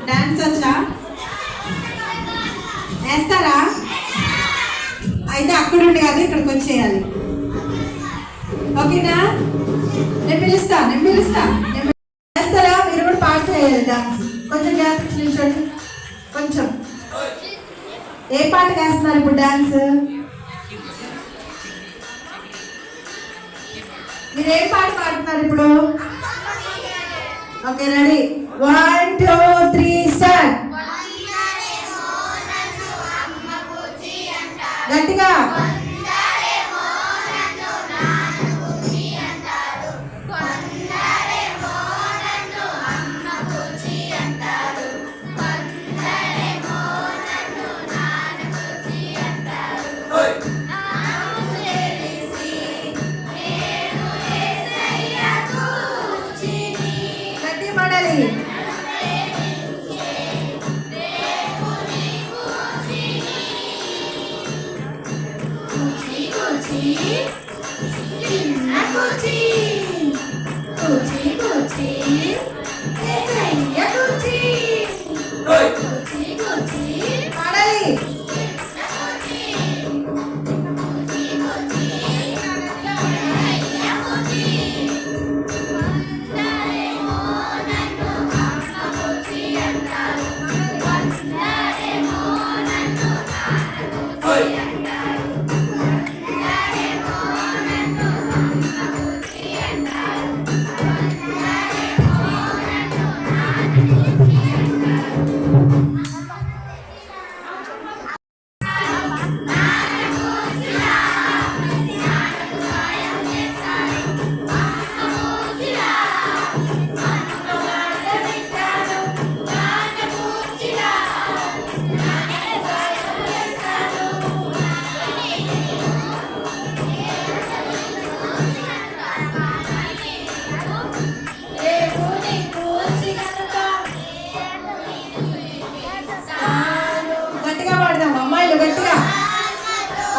Dance వచ్చా? వేస్తారా? అయితే అక్కడుండి కాదు ఇక్కడికి వచ్చేయాలి. ఓకేనా? నేను పిలుస్తా. వేస్తారా? మీరు కూడా పాట చేయాలి డాన్స్. కొంచెం గ్యాప్ నిల్చోండి. కొంచెం. ఏ పాటకి వేస్తున్నారు ఇప్పుడు డాన్స్? మీరు ఏ పాట పాడుతున్నారు ఇప్పుడు? Okay, ready? 1 2 3 స్టార్ట్. గట్టిగా.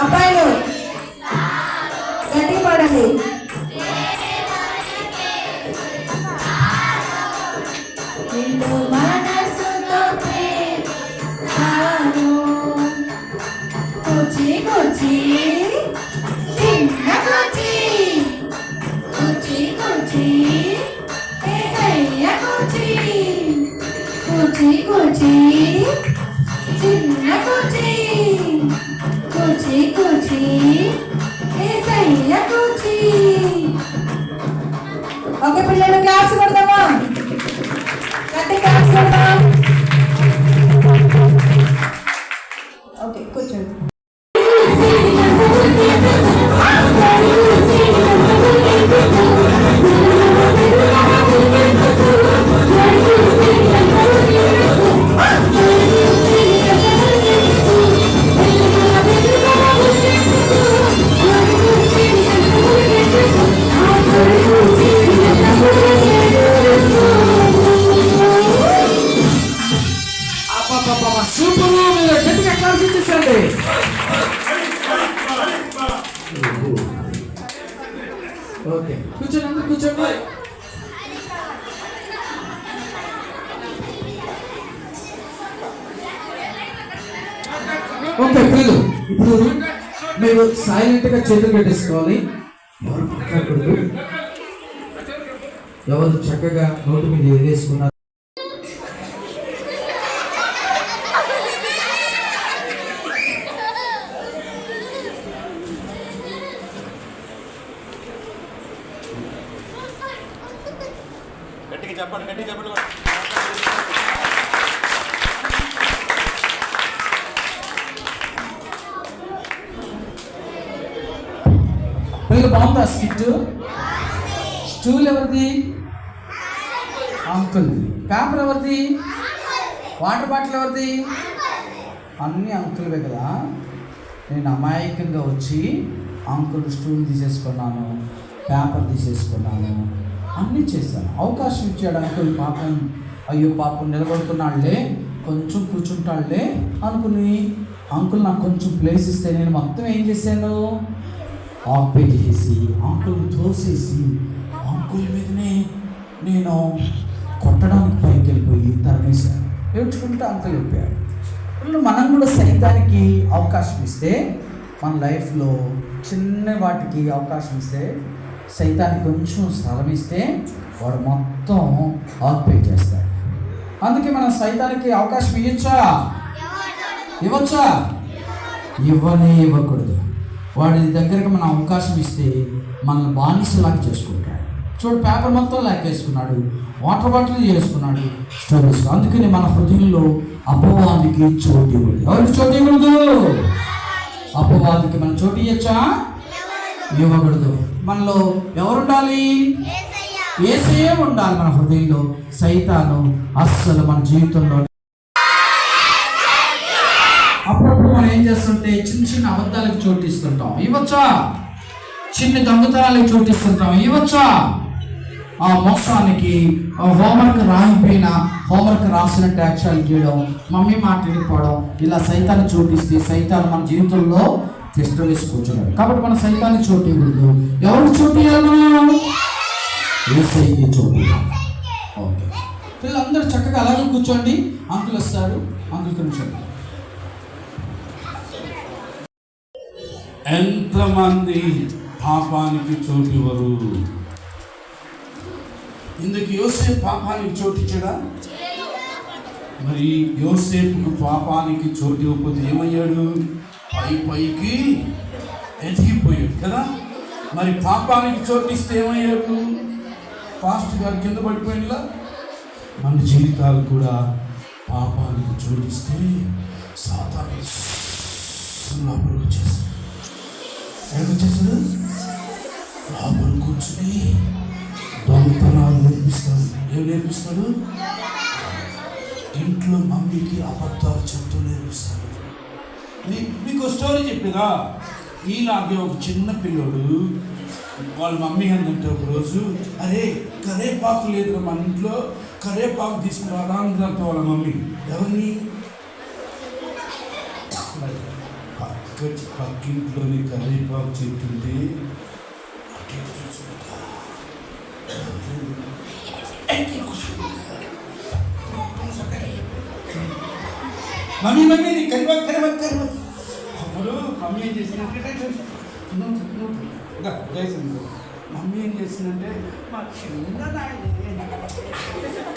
అబ్బాయిలు గట్టిగా పాడండి. ఓకే పిల్లలు, క్లాప్స్ కొడదామా? గట్టి క్లాప్స్ కొడదాం. ఓకే, కూర్చోండి. సూపర్, మీరు గట్టిగా క్లాస్ ఇచ్చేసండి. ఓకే, కూర్చోండి, అందరూ కూర్చోండి. ఓకే పిల్లలు, ఇప్పుడు మీరు సైలెంట్ గా చేతులు కట్టేసుకోవాలి. ఎవరు మాట్లాడకూడదు. ఎవరు చక్కగా నోటు మీద వేసుకున్నారు. బాగుందా స్కిట్? స్టూల్ ఎవరిది? అంకుల్ది. పేపర్ ఎవరిది? వాటర్ బాటిల్ ఎవరిది? అన్నీ అంకుల్వే కదా. నేను అమాయకంగా వచ్చి అంకుల్ స్టూల్ తీసేసుకున్నాను, పేపర్ తీసేసుకున్నాను, అన్నీ చేశాను. అవకాశం ఇచ్చాడు అంకుల్. పాపం, అయ్యో పాపం నిలబడుతున్నాళ్లే, కొంచెం కూర్చుంటాళ్లే అనుకుని అంకుల్ నాకు కొంచెం ప్లేస్ ఇస్తే నేను మొత్తం ఏం చేశాను? ఆపేసి అంకుల్ తోసేసి అంకుల్ మీదనే నేను కొట్టడానికి పైకి వెళ్ళిపోయి తరిమేశారు. ఏడ్చుకుంటూ అంకలు వెళ్ళిపోయాడు. మనం కూడా సైతానికి అవకాశం ఇస్తే, మన లైఫ్లో చిన్న వాటికి అవకాశం ఇస్తే, సైతానికి కొంచెం స్థలం ఇస్తే వాడు మొత్తం ఆక్యుపై చేస్తాడు. అందుకే మనం సైతానికి అవకాశం ఇవ్వచ్చా? ఇవ్వకూడదు. వాడి దగ్గరకు మనం అవకాశం ఇస్తే మనల్ని బానిసలాగా చేసుకుంటాడు. చూడు, పేపర్ మొత్తం లాక్కేసుకున్నాడు, వాటర్ బాటిల్ చేసుకున్నాడు, స్టోరీస్. అందుకని మన హృదయంలో అపవాదికి చోటు ఇవ్వదు. ఎవరికి చోటు ఇవ్వకూడదు? అపవాదికి మనం చోటు ఇవ్వకూడదు. మనలో ఎవరుండాలి? యేసయ్య ఉండాలి మన హృదయంలో. సైతాను అస్సలు మన జీవితంలో. అప్పుడప్పుడు మనం ఏం చేస్తుంటే చిన్న చిన్న అబద్ధాలకు చోటు ఇస్తుంటాం. ఇవ్వచ్చా? చిన్న దొంగతనాలకు చోటు ఇస్తుంటాం. ఇవ్వచ్చా? ఆ మోసానికి, హోంవర్క్ రాయిపోయినా హోంవర్క్ రాసినట్టు యాక్షన్ చేయడం, మమ్మీ మాట్లాడిపోవడం, ఇలా సైతాన్ని చోటిస్తే సైతాన్ని మన జీవితంలో టెస్ట్ వేసి కూర్చున్నాడు. కాబట్టి మన సైతాన్ని చోటు ఇవ్వదు. ఎవరికి చోటు ఇవ్వాలి? యేసయ్యకి చోటు ఇవ్వాలి. ఓకే, పిల్లలందరూ చక్కగా అలాగే కూర్చోండి. అంకుల్ వస్తారు, అంకుల్ కూర్చోండి. ఎంతమంది పాపానికి చోటు ఇవ్వరు? ఇందుకు యోసేపు పాపానికి చోటు ఇచ్చాడా? మరి యోసేపుకు పాపానికి చోటు ఇవ్వకపోతే ఏమయ్యాడు? పైకి ఎదిగిపోయాడు కదా. మరి పాపానికి చోటు ఇస్తే ఏమయ్యాడు? పాస్ట్ గారు కింద పడిపోయినలా. మన జీవితాలు కూడా పాపానికి చోటిస్తే సాతాను లోపలికి వచ్చేస్తాడు. ఎక్కడికి వచ్చేస్తాడు? లోపల కూర్చుని దొంగతనాలు నేర్పిస్తాడు. ఏం నేర్పిస్తాడు? ఇంట్లో మమ్మీకి అబద్ధాలు చెప్తూ నేర్పిస్తాడు. మీకు స్టోరీ చెప్పేదా? ఈలాగే ఒక చిన్న పిల్లోడు వాళ్ళ మమ్మీ అందంటే ఒకరోజు, అరే కరేపాకు లేదు మన ఇంట్లో, కరేపాకు తీసుకురాదా అందంటే వాళ్ళ మమ్మీ. ఎవరిని? పక్కింట్లోని కరేపాకు చెట్టుంటే మమ్మీ కరిపాకు. అప్పుడు మమ్మీ ఏం చేసిందంటే మమ్మీ ఏం చేసిందంటే మా చిన్న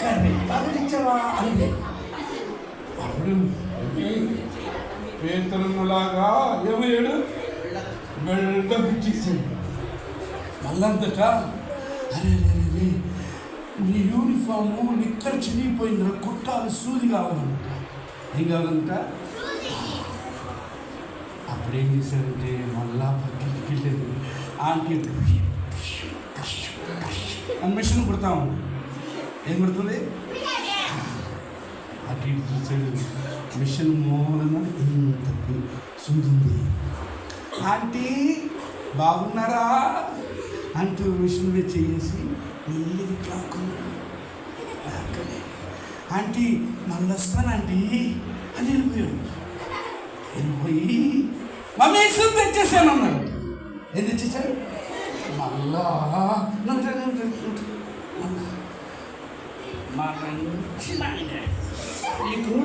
కరిపాకు తెచ్చావా అంది. అప్పుడు పేతరులాగా ఏమయ్యాడు? వెళ్ళ పిచ్చేసాడు. మళ్ళంతట అరే నీ యూనిఫాము నిక్కర్ చినిగిపోయింది, కుట్టాలి, సూది కావాలంట. ఏం కావాలంట? అప్పుడు ఏం చేశారంటే మళ్ళా పక్కింటికి వెళ్ళేది. ఆంటీ అని మిషన్ కుడతా ఉంది. ఏం కుడుతుంది? అటు ఇటు చూసాడు. మిషన్ మూలన ఇంత సూదింది. ఆంటీ బాగున్నారా అంటూ మిషన్ మీద చేసి మెల్లిగా లాక్కున్నాడు. ఆంటీ మళ్ళీ వస్తానంటీ అని వెళ్ళిపోయాడు. వెళ్ళిపోయి మమ్మీ సూప్ తెచ్చేసాను అన్నాడు. ఏం తెచ్చేసాడు? మళ్ళా మా మంచి నాయన నీకు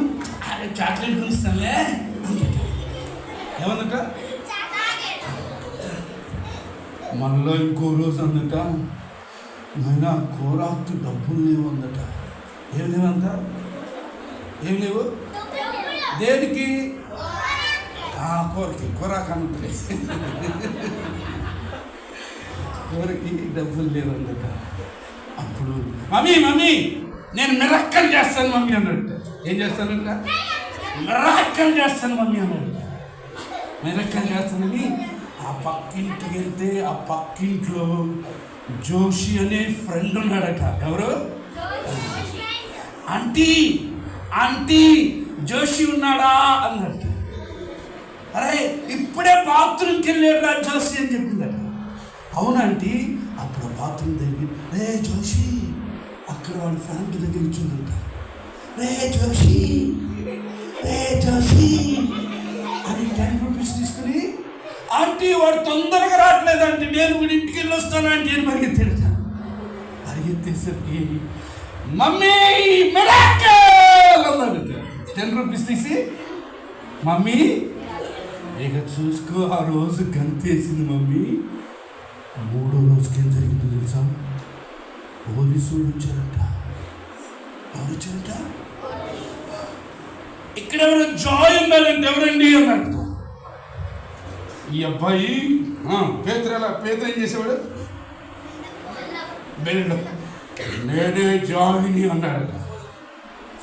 అరే చాక్లెట్ కొనిస్తానులే అందట. ఏమన్నట? మళ్ళీ ఇంకో రోజు అందట, నాయన కూరాకు డబ్బులు లేవు అందట. ఏం లేవంట? ఏం లేవు? దేనికి? కూరాకు అన్నట్లే. కూరకి డబ్బులు లేవన్నట. అప్పుడు మమ్మీ నేను మిరక్కలు చేస్తాను మమ్మీ అన్నట్టు. ఏం చేస్తానంట? మిరక్కలు చేస్తాను మమ్మీ అన్నట్టు. మిరక్కలు చేస్తానని ఆ పక్కింటికి వెళ్తే ఆ పక్కింట్లో జోషి అనే ఫ్రెండ్ ఉన్నాడట. ఎవరు? ఆంటీ జోషి ఉన్నాడా అన్నట్టు. అరే ఇప్పుడే బాత్రూమ్కి వెళ్ళాడురా జోషి అని చెప్పిందట. అవునంటీ. అప్పుడు బాత్రూమ్ దగ్గర రే జోషి అక్కడ వాడి ఫ్యామిలీ దగ్గర కూర్చుందంట. రే జోషి అని 10 రూపీస్ తీసుకుని, ఆంటీ వాడు తొందరగా రావట్లేదంటే నేను కూడా ఇంటికి వెళ్ళి వస్తాను ఆంటీ అని పరిగెత్తాడట. పరిగెత్తేసరికి మమ్మీ మిరాకిల్ అన్నాడు. 10 రూపీస్ తీసి మమ్మీ ఇక చూసుకో. ఆ రోజు గంతేసింది మమ్మీ. 3వ రోజుకి ఏం జరిగిందో తెలుసా? పోలీసులు వచ్చారట. ఎవరు వచ్చారట? ఇక్కడ ఎవరో జాయ్ ఉన్నారంటే ఎవరండి అన్నాడు. ఈ అబ్బాయి పేదరు ఏం చేసేవాడు? బెల్డ్ నేనే జాయిని అన్నాడట.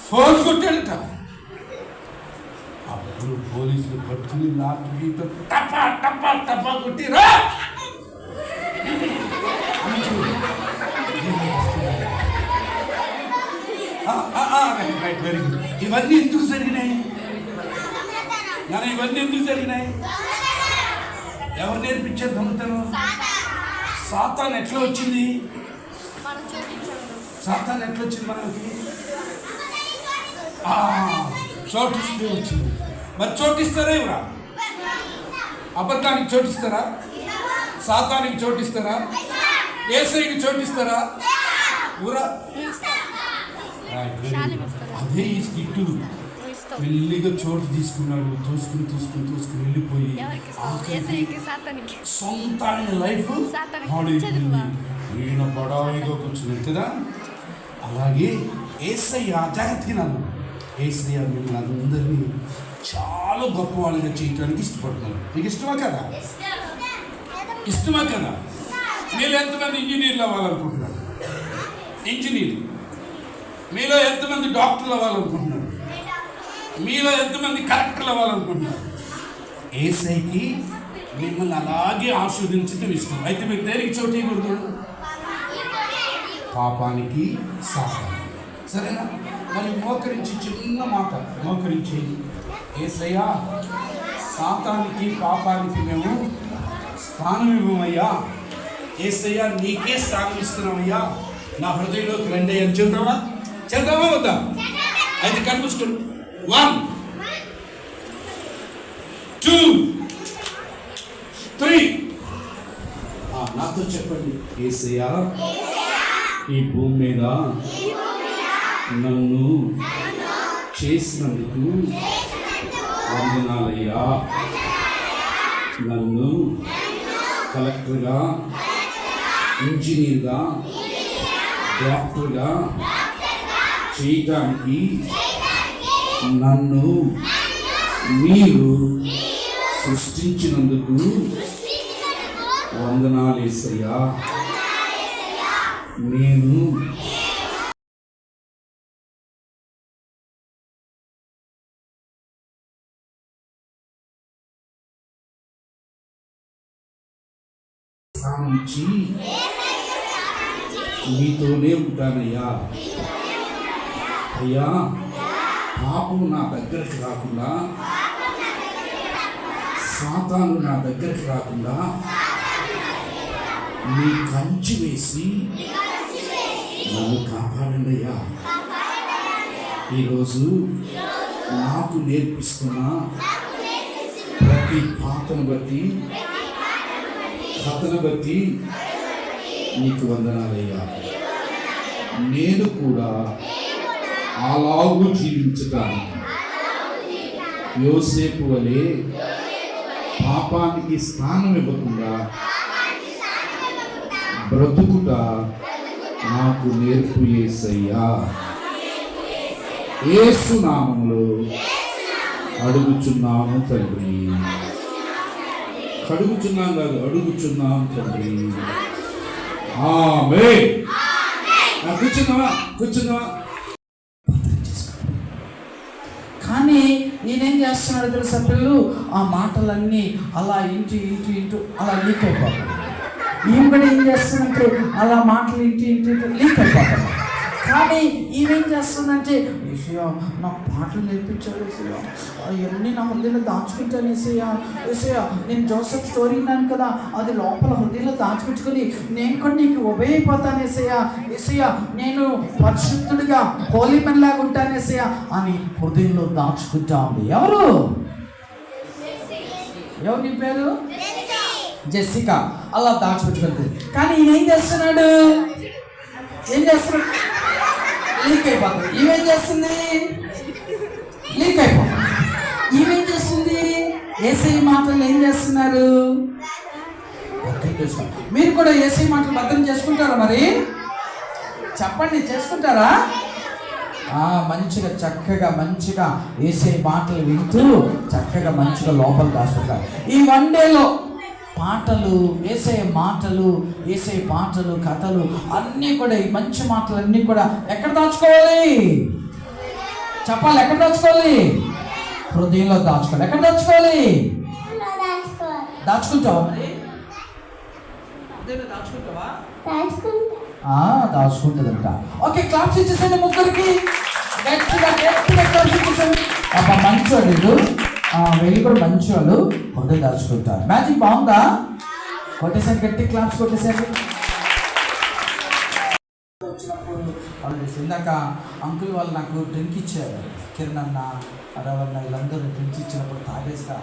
ఫోర్స్ కొట్టాడట. అప్పుడు పోలీసులు పట్టుకుని లాఠీతో టపా టపా టపా కొట్టిరా. Very good. ఇవన్నీ ఎందుకు జరిగినాయి? ఇవన్నీ ఎందుకు జరిగినాయి? ఎవరు నేర్పించారు దొంగతనం? సాతాను ఎట్లా వచ్చింది? సాతాను ఎట్లా వచ్చింది మనకి? చోటిస్తే వచ్చింది. మరి చోటిస్తారా ఇవరా? అబద్ధానికి చోటిస్తారా? సాతానికి చోటిస్తారా? యేసయ్యకి చోటిస్తారా? ఊరా అదే ఈ స్కిట్టు. మెల్లిగా చోటు తీసుకున్నాడు. తోసుకుని వెళ్ళిపోయి సొంత ఆయన లైఫ్ పాడైపోయింది. ఈయన బడాయిగా కూర్చున్నాడు కదా. అలాగే యేసయ్య జాగ్రత్తగా నన్ను యేసయ్య మిమ్మల్ని అందరినీ చాలా గొప్ప వాళ్ళగా చేయడానికి ఇష్టపడుతున్నాను. మీకు ఇష్టమా కదా? ఇష్టమా కదా? మీరు ఎంతమంది ఇంజనీర్లు అవ్వాలనుకుంటున్నారు? ఇంజనీర్. మీలో ఎంతమంది డాక్టర్లు అవ్వాలనుకుంటున్నారు? మీలో ఎంతమంది కలెక్టర్లు అవ్వాలనుకుంటున్నారు? యేసయ్యకి మిమ్మల్ని అలాగే ఆస్వాదించడం ఇష్టం. అయితే మీరు దేనికి చోటు ఇవ్వకూడదు? పాపానికి సాతానికి. సరేనా? మరి మోకరించి చిన్న మాట మోకరించి, యేసయ్య సాతానికి పాపానికి మేము స్థానం ఇవ్వమయ్యా. యేసయ్య నీకే స్థానం ఇస్తున్నామయ్యా. నా హృదయంలోకి రండి అని చెప్తావా వద్దా? అయితే కనిపిస్తుంది. 1 2 3 నాతో చెప్పండి. యేసయ్య ఈ భూమి మీద నన్ను చేసినందుకు వందనాలయ్యా. నన్ను కలెక్టర్గా, ఇంజనీర్గా, డాక్టర్గా చేయటానికి నన్ను మీరు సృష్టించినందుకు వందనాలు యేసయ్యా. నేను నుంచి మీతోనే ఉంటానయ్యా. అయ్యా పాపం నా దగ్గరికి రాకుండా, సాతాను నా దగ్గరికి రాకుండా మీ కంచి వేసి నన్ను కాపాడండి అయ్యా. ఈరోజు నాకు నేర్పిస్తున్న ప్రతి పాటను బట్టి, కథను బట్టి నీకు వందనాలయ్యా. నేను కూడా అలాగూ జీవించటానికి యోసేపు వలె పాపానికి స్థానం ఇవ్వకుండా బ్రతుకుట నాకు నేర్పు యేసయ్యా. యేసు నామములో అడుగుచున్నాము తండ్రి. కడుగుచున్నాం కాదు, అడుగుచున్నాం తండ్రి. ఆమేన్. కూర్చున్నావా? కానీ నేనేం చేస్తున్నాడు తెలుసా? పిల్లలు ఆ మాటలన్నీ అలా ఇంటూ అలా లీక్ అయిపోతాయి. ఈమె కూడా ఏం చేస్తుందంటే అలా మాటలు ఇంటి లీక్ అయిపోతాయి. కానీ ఈమెం చేస్తుందంటే, ఏసయ్యా నాకు పాటలు నేర్పించాడు ఏసయ్యా, అవన్నీ నా హృదయంలో దాచిపెట్టాను ఏసయ్యా. ఏసయ్యా నేను జోసెఫ్ స్టోరీ విన్నాను కదా, అది లోపల హృదయంలో దాచిపెట్టుకుని నేను కూడా నీకు ఒబే అయిపోతాను ఏసయ్యా. ఏసయ్యా నేను పరిశుద్ధుడిగా హోలీ మెన్ లాగా ఉంటాను ఏసయ్యా అని హృదయంలో దాచుకుంటా ఉంది. ఎవరు నీ పేరు? జెసికా. అలా దాచిపెట్టుకుంటుంది. కానీ ఈయన ఏం చేస్తున్నాడు? లీక్ అయిపోతుంది. ఈమెం చేస్తుంది? లీక్ అయిపోతుంది. ఈమెం చేస్తుంది? యేసయ్య మాటలు ఏం చేస్తున్నారు? మీరు కూడా యేసయ్య మాటలు భద్రం చేసుకుంటారా? మరి చెప్పండి, చేసుకుంటారా? మంచిగా చక్కగా మంచిగా యేసయ్య మాటలు వింటూ చక్కగా మంచిగా లోపల దాచుకుంటారు. ఈ వన్ డేలో పాటలు, యేసయ్య మాటలు, యేసయ్య పాటలు, కథలు అన్నీ కూడా, ఈ మంచి మాటలు అన్నీ కూడా ఎక్కడ దాచుకోవాలి? చెప్పాలి, ఎక్కడ దాచుకోవాలి? హృదయంలో దాచుకోవాలి. ఎక్కడ దాచుకోవాలి? దాచుకుంటావా? మరి దాచుకుంటావా? దాచుకుంటుందంట. ఓకే, క్లాప్స్ ఇచ్చేసండి ముగ్గురికి. గట్టిగా గట్టిగా క్లాప్స్ ఇచ్చేసండి. మంచివాళ్ళు వీళ్ళు, వీళ్ళు కూడా మంచివాళ్ళు, హృదయం దాచుకుంటారు. మ్యాజిక్ బాగుందా? కొట్టేసండి, గట్టి క్లాప్స్ కొట్టేసండి. వచ్చినప్పుడు వాళ్ళు ఇందాక అంకుల్ వాళ్ళు నాకు డ్రింక్ ఇచ్చారు. కిరణ్ అన్న, రవన్న వీళ్ళందరూ డ్రింక్ ఇచ్చినప్పుడు తాగేస్తా.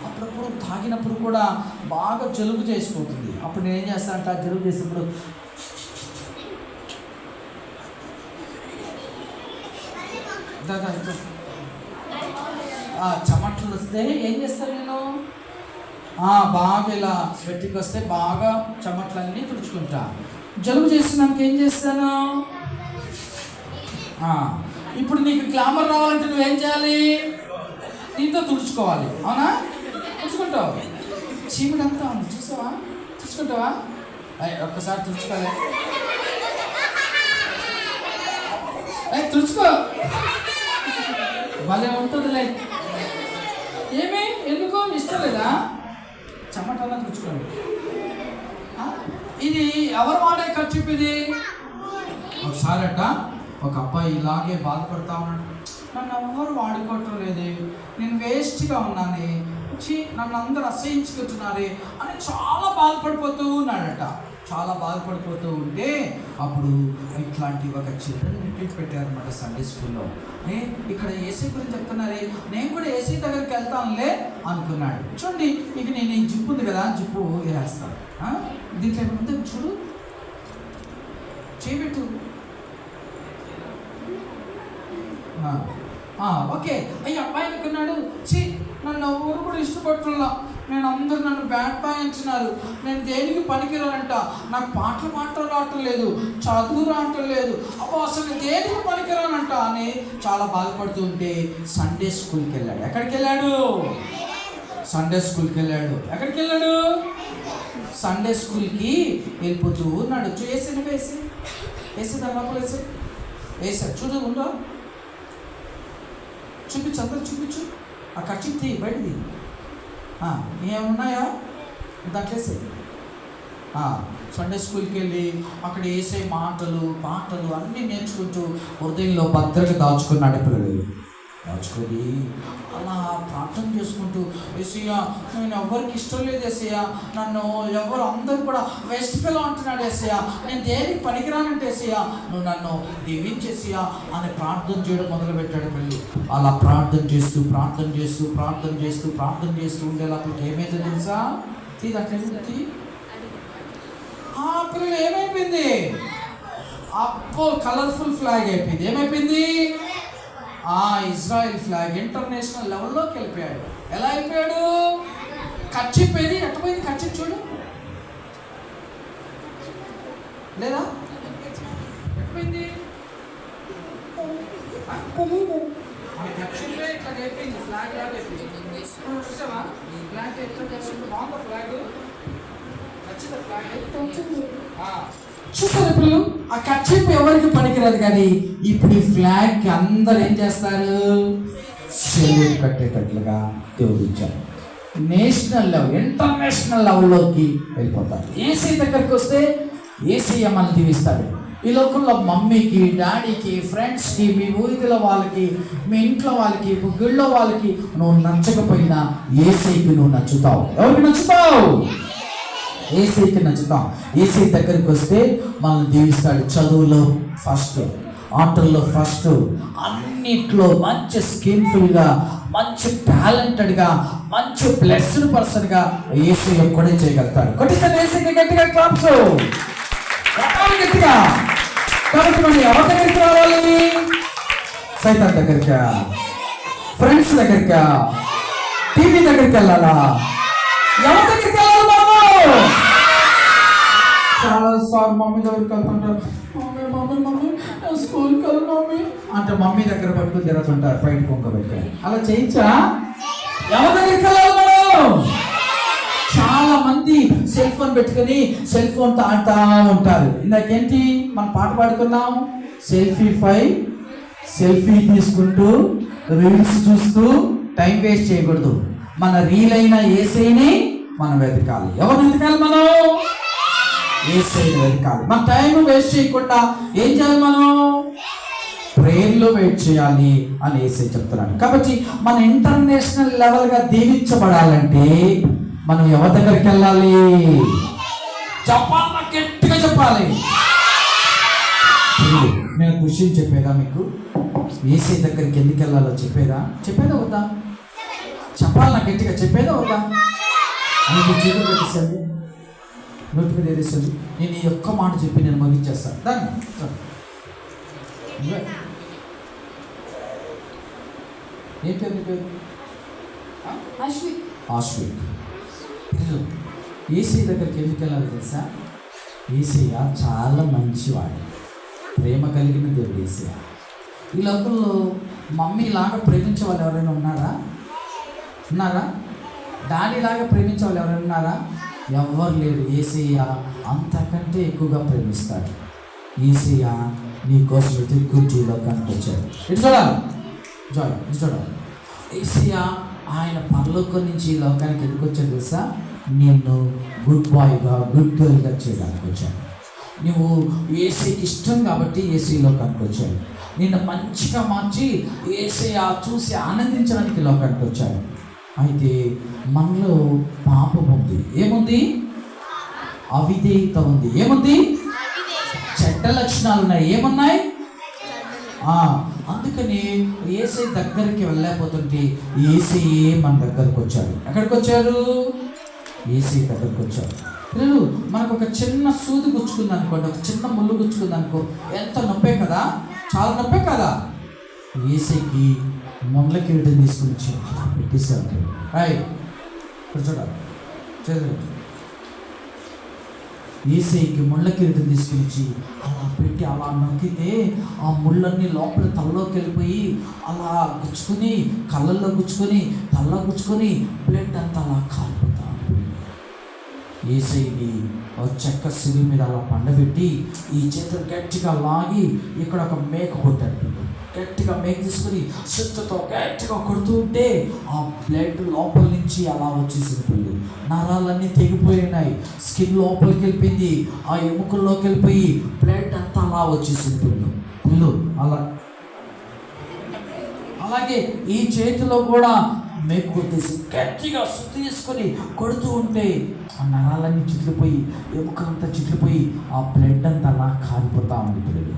అప్పుడప్పుడు తాగినప్పుడు కూడా బాగా జలుబు చేసిపోతుంది. అప్పుడు నేను ఏం చేస్తానంట, జలుబు చేసినప్పుడు చెమటలు వస్తే ఏం చేస్తాను నేను, బాగా ఇలా స్వెట్టింగ్ వస్తే బాగా చెమటలన్నీ తుడుచుకుంటా. జలుబు చేస్తున్నాక ఏం చేస్తాను? ఇప్పుడు నీకు గ్లామర్ రావాలంటే నువ్వేం చేయాలి? దీంతో తుడుచుకోవాలి. అవునా? తుడుచుకుంటావు. చీముడంతా ఉంది, చూసావా? తుడుచుకుంటావా? ఒక్కసారి తుడుచుకోలే, తుడుచుకో, భలే ఉంటుందిలే. ఏమి, ఎందుకు ఇష్టం లేదా? చెమటన్నా తుడుచుకోండి. ఇది ఎవరు వాడే ఖర్చు? ఇది ఒకసారి అట ఒక అబ్బాయి ఇలాగే బాధపడతా ఉన్నాడు. నన్ను ఎవరు వాడుకోవటం లేదే, నేను వేస్ట్గా ఉన్నానే, వచ్చి నన్ను అందరూ అసహించుకుంటున్నారే అని చాలా బాధపడిపోతూ ఉన్నాడట. చాలా బాధపడిపోతూ ఉంటే అప్పుడు ఇట్లాంటి ఒక చిల్డ్రన్ రిట్రీట్ పెట్టారనమాట సండే స్కూల్లో. ఇక్కడ ఏసీ గురించి చెప్తున్నారే, నేను కూడా ఏసీ దగ్గరికి వెళ్తానులే అనుకున్నాడు. చూడండి, ఇక నేను ఈ జిప్పు ఉంది కదా, జిప్పు వేస్తాను. దీంట్లో ఏమంటే చూడు, చేయబెట్టు. ఓకే, అయ్యి అబ్బాయి అనుకున్నాడు, నన్ను ఎవరు కూడా ఇష్టపడుతున్నా, నేను అందరూ నన్ను బ్యాడ్ బాయ్ అంటున్నారు, నేను దేనికి పనికిరానంట, నాకు పాటలు రావటం లేదు, చదువు రావటం లేదు, అసలు దేనికి పనికిరానంట అని చాలా బాధపడుతూ ఉంటే సండే స్కూల్కి వెళ్ళాడు. ఎక్కడికి వెళ్ళాడు? సండే స్కూల్కి వెళ్ళాడు. ఎక్కడికి వెళ్ళాడు? సండే స్కూల్కి వెళ్ళిపోతూ ఉన్నాడు. వేసి దాని లోపల వేసాడు. చూడు, ఉందా? చూపించు, అందరూ చూపించు. ఆ ఖర్చు తీ, బయటది. ఏమున్నాయా దాంట్లో వేసే. సండే స్కూల్కి వెళ్ళి అక్కడ వేసే మాటలు పాటలు అన్నీ నేర్చుకుంటూ హృదయంలో భద్రగా దాచుకున్నాడు. పిల్లలు దాచుకొని అలా ప్రార్థన చేసుకుంటూ, యేసయ్యా నేను ఎవరికి ఇష్టం లేదు యేసయ్యా, నన్ను ఎవరు అందరూ కూడా వెస్ట్ ఫెలో అంటున్నాడు యేసయ్యా, నేను దేనికి పనికిరానంటే యేసయ్యా నువ్వు నన్ను దీవించేసయ్యా అని ప్రార్థన చేయడం మొదలుపెట్టాడు. మళ్ళీ అలా ప్రార్థన చేస్తూ ఉండేలా అప్పుడు ఏమైతే తెలుసా? తీదట్లేంటి పిల్లలు ఏమైపోయింది? అప్పో కలర్ఫుల్ ఫ్లాగ్ అయిపోయింది. ఏమైపోయింది? ఇజ్రాయెల్ ఫ్లాగ్ ఇంటర్నేషనల్ లెవెల్లోకి వెళ్ళిపోయాడు. ఎలా అయిపోయాడు? కచ్చిపోయింది. ఎట్టపోయింది కచ్చి? చూడు, లేదా? ఎట్టపోయింది? కచ్చిపోయి ఇట్లా అయిపోయింది. ఫ్లాగ్ లాగా అయిపోయింది. చూసావా? ఫ్లాగ్ ఎట్లా చేస్తుంది? బాగుందా ఫ్లాగ్? నచ్చిందా ఫ్లాగ్? చూసారు పిల్లలు, ఆ కచ్చిప్ ఎవరికి పనికిరాదు, కానీ ఇప్పుడు ఈ ఫ్లాగ్ అందరు ఏం చేస్తారు? సెల్యూట్ కట్టేటట్లుగా దేవుడు ఇచ్చారు. నేషనల్ లెవెల్, ఇంటర్నేషనల్ లెవెల్లోకి వెళ్ళిపోతారు. ఏసీ దగ్గరికి వస్తే ఏసీ మనల్ని దీవిస్తాడు. ఈ లోకంలో మమ్మీకి, డాడీకి, ఫ్రెండ్స్కి, మీ ఊరిలో వాళ్ళకి, మీ ఇంట్లో వాళ్ళకి, గుళ్ళో వాళ్ళకి నువ్వు నచ్చకపోయినా ఏసీకి నువ్వు నచ్చుతావు. ఎవరికి నచ్చుతావు? ఏసీకి నచ్చుతాం. ఏసీ దగ్గరికి వస్తే మనల్ని దీవిస్తాడు. చదువులో ఫస్ట్, ఆటల్లో ఫస్ట్, అన్నిట్లో మంచి స్కిల్ఫుల్గా, మంచి టాలెంటెడ్గా, మంచి బ్లెస్డ్ పర్సన్గా ఏసీ ఒక్కడే చేయగలుగుతాడు. కొట్టిసారి ఏసీకి గట్టిగా క్లాప్స్, గట్టిగా. కాబట్టి మనం ఎవరి దగ్గరికి రావాలి? సైతాన్ దగ్గరికా, ఫ్రెండ్స్ దగ్గరికా, టీవీ దగ్గరికి వెళ్ళాలా? ఎవరి దగ్గరికి వెళ్ళాలి మనము? చాలా సార్లు మమ్మీ దగ్గరికి వెళ్తుంటారు. మమ్మీ మమ్మీ మమ్మీ స్కూల్కి వెళ్ళి మమ్మీ అంటే మమ్మీ దగ్గర పట్టుకుని తిరుగుతుంటారు బయట కొంగబెట్టి. అలా చేయించా? ఎవరి దగ్గరికి వెళ్ళాలి మనం? చాలా మంది సెల్ ఫోన్ పెట్టుకుని సెల్ ఫోన్ ఆడుతూ ఉంటారు. ఇందాకేంటి మనం పాట పాడుకున్నాం, సెల్ఫీ తీసుకుంటూ రీల్స్ చూస్తూ టైం వేస్ట్ చేయకూడదు. మన రీల్ అయిన యేసయ్యని మనం వెతకాలి. ఎవరు వెతకాలి? మనం యేసయ్యని వెతకాలి. మన టైం వేస్ట్ చేయకుండా ఏం చేయాలి? మనం ప్రేయర్లో వెయిట్ చేయాలి అని యేసయ్య చెప్తున్నాడు. కాబట్టి మన ఇంటర్నేషనల్ లెవెల్గా దీవించబడాలంటే మనం ఎవరి దగ్గరికి వెళ్ళాలి? చెప్పాలి, గట్టిగా చెప్పాలి. నేను క్వశ్చన్ చెప్పేదా మీకు? యేసయ్య దగ్గరికి ఎందుకు వెళ్ళాలో చెప్పేదా వద్దా? చెప్పాలి, నాకు గట్టిగా చెప్పేదా వద్దా? మీకు చేతులు పెట్టేసండి, నోటి మీద ఏదేసండి. నేను ఈ ఒక్క మాట చెప్పి నేను ముగించేస్తాను. దాన్ని ఏం పేరు నీ పేరు? ఆశ్విక్. యేసయ్య దగ్గరికి ఎందుకు వెళ్ళాలి తెలుసా? యేసయ్య చాలా మంచివాడు, ప్రేమ కలిగిన దేవుడు యేసయ్య. ఈ లోకంలో మమ్మీ లాగా ప్రేమించే వాళ్ళు ఎవరైనా ఉన్నారా? డాడీ లాగా ప్రేమించే వాళ్ళు ఎవరైనా ఉన్నారా? ఎవ్వరు లేరు. యేసయ్య అంతకంటే ఎక్కువగా ప్రేమిస్తాడు. యేసయ్య నీ కోసం వెతుక్కుంటూ ఈ లోకానికి వచ్చాడు. ఇటు చూడాలి. యేసయ్య ఆయన పరలోకం నుంచి ఈ లోకానికి ఎందుకు వచ్చాడు తెలుసా? నిన్ను గుడ్ బాయ్గా, గుడ్ గర్ల్గా చేయడానికి వచ్చాడు. నువ్వు యేసయ్యకి ఇష్టం కాబట్టి యేసయ్య లోకానికి వచ్చాడు. నిన్ను మంచిగా మార్చి యేసయ్య చూసి ఆనందించడానికి లోకానికి వచ్చాడు. అయితే మనలో పాపం ఉంది. ఏముంది? అవిధేయత ఉంది. ఏముంది? చెడ్డ లక్షణాలు ఉన్నాయి. ఏమున్నాయి? అందుకని యేసయ్య దగ్గరికి వెళ్ళలేకపోతుంటే యేసయ్యే మన దగ్గరకు వచ్చాడు. ఎక్కడికి వచ్చాడు? యేసయ్య దగ్గరకు వచ్చాడు. పిల్లలు, మనకు ఒక చిన్న సూది గుచ్చుకుంది అనుకోండి, ఒక చిన్న ముళ్ళు గుచ్చుకుంది అనుకో, ఎంత నొప్పే కదా, చాలా నొప్పే కదా. యేసయ్యకి ముళ్ళ కిరీటం తీసుకుని వచ్చి పెట్టేశాడు. చూడాలి, యేసయ్యకి ముళ్ళ కిరీటం తీసుకుని వచ్చి అలా పెట్టి అలా నొక్కితే ఆ ముళ్ళన్నీ లోపల తలలోకి వెళ్ళిపోయి అలా గుచ్చుకొని, కళ్ళల్లో గుచ్చుకొని, తలలో గుచ్చుకొని బ్లడ్ అంతా అలా కాలిపోతా. యేసయ్యని చెక్క సిరి మీద అలా పండబెట్టి ఈ చేతులు గట్టిగా లాగి ఇక్కడ ఒక మేక కొట్టాడు. గట్టిగా మేక తీసుకుని సుత్తతో గట్టిగా కొడుతూ ఉంటే ఆ బ్లడ్ లోపల నుంచి అలా వచ్చేసింది. నరాలన్నీ తెగిపోయినాయి, స్కిన్ లోపలికి వెళ్ళిపోయింది, ఆ ఎముకల్లోకి వెళ్ళిపోయి బ్లడ్ అంతా అలా వచ్చేసింది. అలాగే ఈ చేతిలో కూడా మేకు కొట్టేసి గట్టిగా సుత్తి తీసుకొని కొడుతూ ఉంటే ఆ నరాలన్నీ చిట్లిపోయి, ఎముకలంతా చిట్లిపోయి ఆ బ్లడ్ అంతా అలా కాలిపోతా ఉంది. పిల్లలు,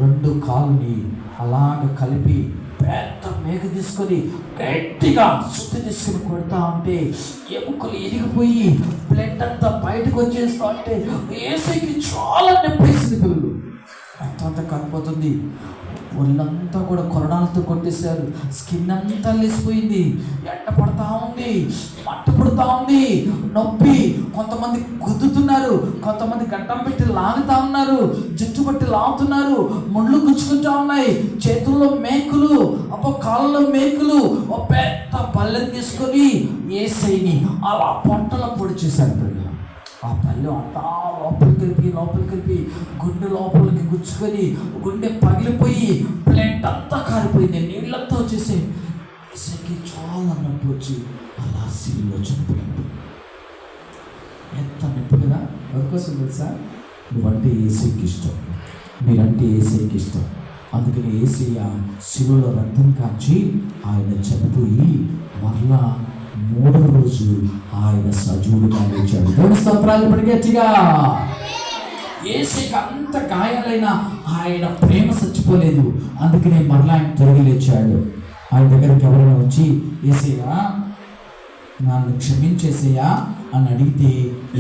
రెండు కాళ్ళని అలాగ కలిపి పెద్ద మేక తీసుకొని గట్టిగా సుత్తి తీసుకుని కొడతా ఉంటే ఎముకలు ఎరిగిపోయి బ్లడ్ అంతా బయటకు వచ్చేస్తా ఉంటే యేసయ్యకి చాలా నొప్పేసింది. పిల్లలు, అంత కాలిపోతుంది. ఒళ్ళంతా కూడా కొరడాలతో కొట్టేశారు. స్కిన్ అంతా లేసిపోయింది. ఎండ పడతా ఉంది, మట్ట పడుతూ ఉంది, నొప్పి. కొంతమంది గుద్దుతున్నారు, కొంతమంది గడ్డం పెట్టి లాగుతా ఉన్నారు, జుట్టు పట్టి లాగుతున్నారు, ముళ్ళు గుచ్చుకుంటా ఉన్నాయి, చేతుల్లో మేకులు, కాళ్ళలో మేకులు. ఒక పెద్ద బల్లెం తీసుకొని యేసయ్యని అలా పొట్టలో పొడి చేశారు. ఆ పల్లె అంతా లోపలికి వెళ్ళి గుండె లోపలికి గుచ్చుకొని గుండె పగిలిపోయి బ్లడ్ అంతా కారిపోయింది, నీళ్ళంతా వచ్చేసి యేసయ్యకి చాలా నొప్పి వచ్చి అలా సిలువలో చనిపోయింది. ఎంత నొప్పి కదా. ఎవరికోసం తెలుసా? నువ్వంటే యేసయ్యకి ఇష్టం, మీరంటే యేసయ్యకి ఇష్టం. అందుకని యేసయ్య సిలువలో రక్తం కాచి ఆయన చనిపోయి మరలా మూడో రోజు ఆయన సజీవుడిగా లేచాడు. దేవుని స్తోత్రాలు. గట్టిగా. యేసయ్యకి అంత గాయాలైన ఆయన ప్రేమ చచ్చిపోలేదు. అందుకనే మరలా ఆయన తిరిగి లేచాడు. ఆయన దగ్గరికి ఎవరైనా వచ్చి నన్ను క్షమించేసేయా అని అడిగితే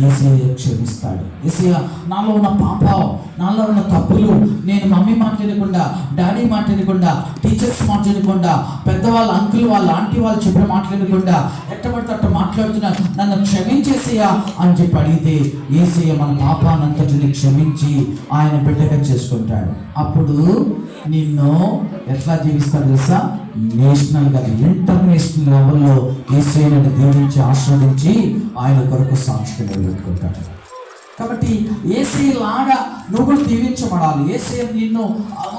యేసయ్య క్షమిస్తాడు. యేసయ్య నాలో ఉన్న పాపం, నాలో ఉన్న తప్పులు, నేను మమ్మీ మాట వినకుండా, డాడీ మాట వినకుండా, టీచర్స్ మాట వినకుండా, పెద్దవాళ్ళు, అంకుల్ వాళ్ళు, ఆంటీ వాళ్ళు చెప్పిన మాట్లాడకుండా ఎట్టబడితే అట్ట మాట్లాడుతున్నారు, నన్ను క్షమించేసేయా అని చెప్పి అడిగితే యేసయ్య మన పాపానంతటిని క్షమించి ఆయన బిడ్డగా చేసుకుంటాడు. అప్పుడు నిన్ను ఎట్లా జీవిస్తాడు తెలుసా? నేషనల్గా, ఇంటర్నేషనల్ లెవెల్లో యేసయ్యను దీవించి ఆస్వాదించి ఆయన కొరకు సాక్షిగా నిలబెట్టుకుంటాడు. కాబట్టి యేసయ్య లాగా నువ్వు కూడా దీవించబడాలి. యేసయ్య నిన్ను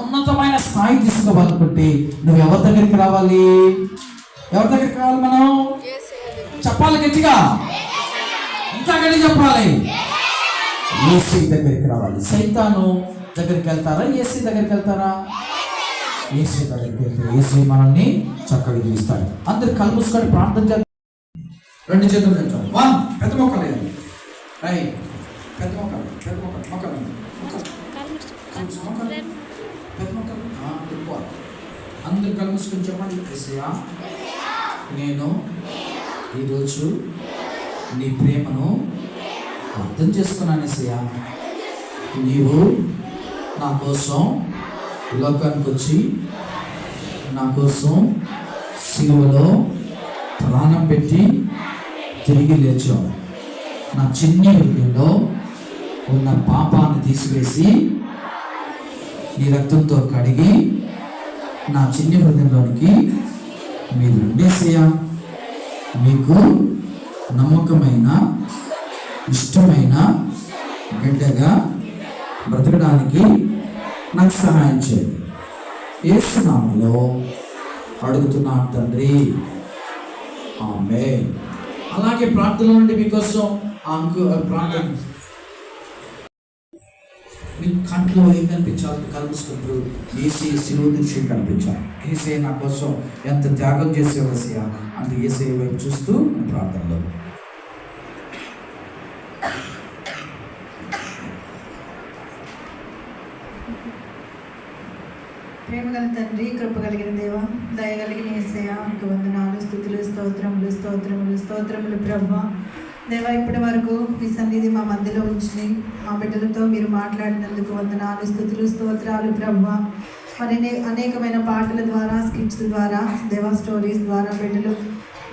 ఉన్నతమైన స్థాయి తీసుకోవాలనుకుంటే నువ్వు ఎవరి దగ్గరికి రావాలి? ఎవరి దగ్గరికి రావాలి? మనం చెప్పాలి గట్టిగా, ఇంకా గట్టి చెప్పాలి. యేసయ్య దగ్గరికి రావాలి. సైతాను దగ్గరికి వెళ్తారా? యేసయ్య దగ్గరికి వెళ్తారా? యేసయ్య దగ్గరికి వెళ్తే యేసయ్య మనల్ని చక్కగా జీవిస్తాడు. అందరు కళ్ళు మూసుకొని ప్రార్థన చేస్తారు. 2 చేతులు తెచ్చాం. 1 పెద్ద మొక్కలు వేయాలి. రైట్, పెద్ద మొక్కలు, పెద్ద మొక్కలు, మొక్కలు, పెద్ద మొక్కలు. అందరు కళ్ళు మూసుకొని చెప్పండి. యేసయ్య, నేను ఈరోజు నీ ప్రేమను అర్థం చేసుకున్నాను. యేసయ్య, నీవు నా కోసం లోకానికి వచ్చి నా కోసం సిలువలో ప్రాణం పెట్టి తిరిగి లేచావు. నా చిన్ని హృదయంలో ఉన్న పాపాన్ని తీసివేసి నీ రక్తంతో కడిగి నా చిన్ని హృదయంలోనికి మీరు రండేసయ్యా. మీకు నమ్మకమైన, ఇష్టమైన బిడ్డగా బ్రతకడానికి నాకు సహాయం చేయండి. యేసు నామములో అడుగుతున్నాను తండ్రి, ఆమేన్. అలాగే ప్రార్థన నుండి మీకోసం ప్రార్థన, మీ కంట్లో ఏం కనిపించాలి? కనిపిస్తున్నప్పుడు యేసయ్య శిలువ నుంచి కనిపించాలి. యేసయ్య నా కోసం ఎంత త్యాగం చేసేవసయ్యా అంటే యేసయ్య వైపు చూస్తూ ప్రార్థనలో ప్రేమ గల తండ్రి, కృప కలిగిన దేవ, దయగలిగిన యేసయ్య, నీకు వందనాలు, స్తుతులు, స్తోత్రములు, స్తోత్రములు, స్తోత్రములు ప్రభువా. దేవ, ఇప్పటి వరకు మీ సన్నిధి మా మధ్యలో ఉంచి మా బిడ్డలతో మీరు మాట్లాడినందుకు వందనాలు, స్తుతులు, స్తోత్రాలు ప్రభువా. మరి అనేకమైన పాటల ద్వారా, స్కిట్స్ ద్వారా, దేవా స్టోరీస్ ద్వారా బిడ్డలు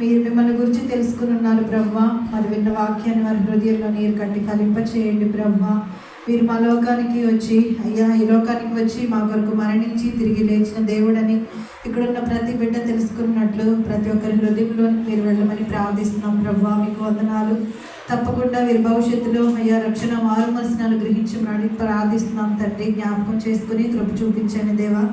మీరు మిమ్మల్ని గురించి తెలుసుకుని ఉన్నారు ప్రభువా. మరి విన్న వాక్యాన్ని వారి హృదయంలో నీరు కట్టి ఫలింప చేయండి ప్రభువా. మీరు మా లోకానికి వచ్చి, అయ్యా ఈ లోకానికి వచ్చి మా కొరకు మరణించి తిరిగి లేచిన దేవుడని ఇక్కడున్న ప్రతి బిడ్డ తెలుసుకున్నట్లు ప్రతి ఒక్కరి హృదయంలోనికి మీరు వెళ్ళమని ప్రార్థిస్తున్నాం ప్రభువా. మీకు వందనాలు. తప్పకుండా వీరి భవిష్యత్తులో అయ్యా రక్షణ మారు మనసును అనుగ్రహించమని ప్రార్థిస్తున్నాం తండ్రి. జ్ఞాపకం చేసుకుని కృప చూపించండి దేవా.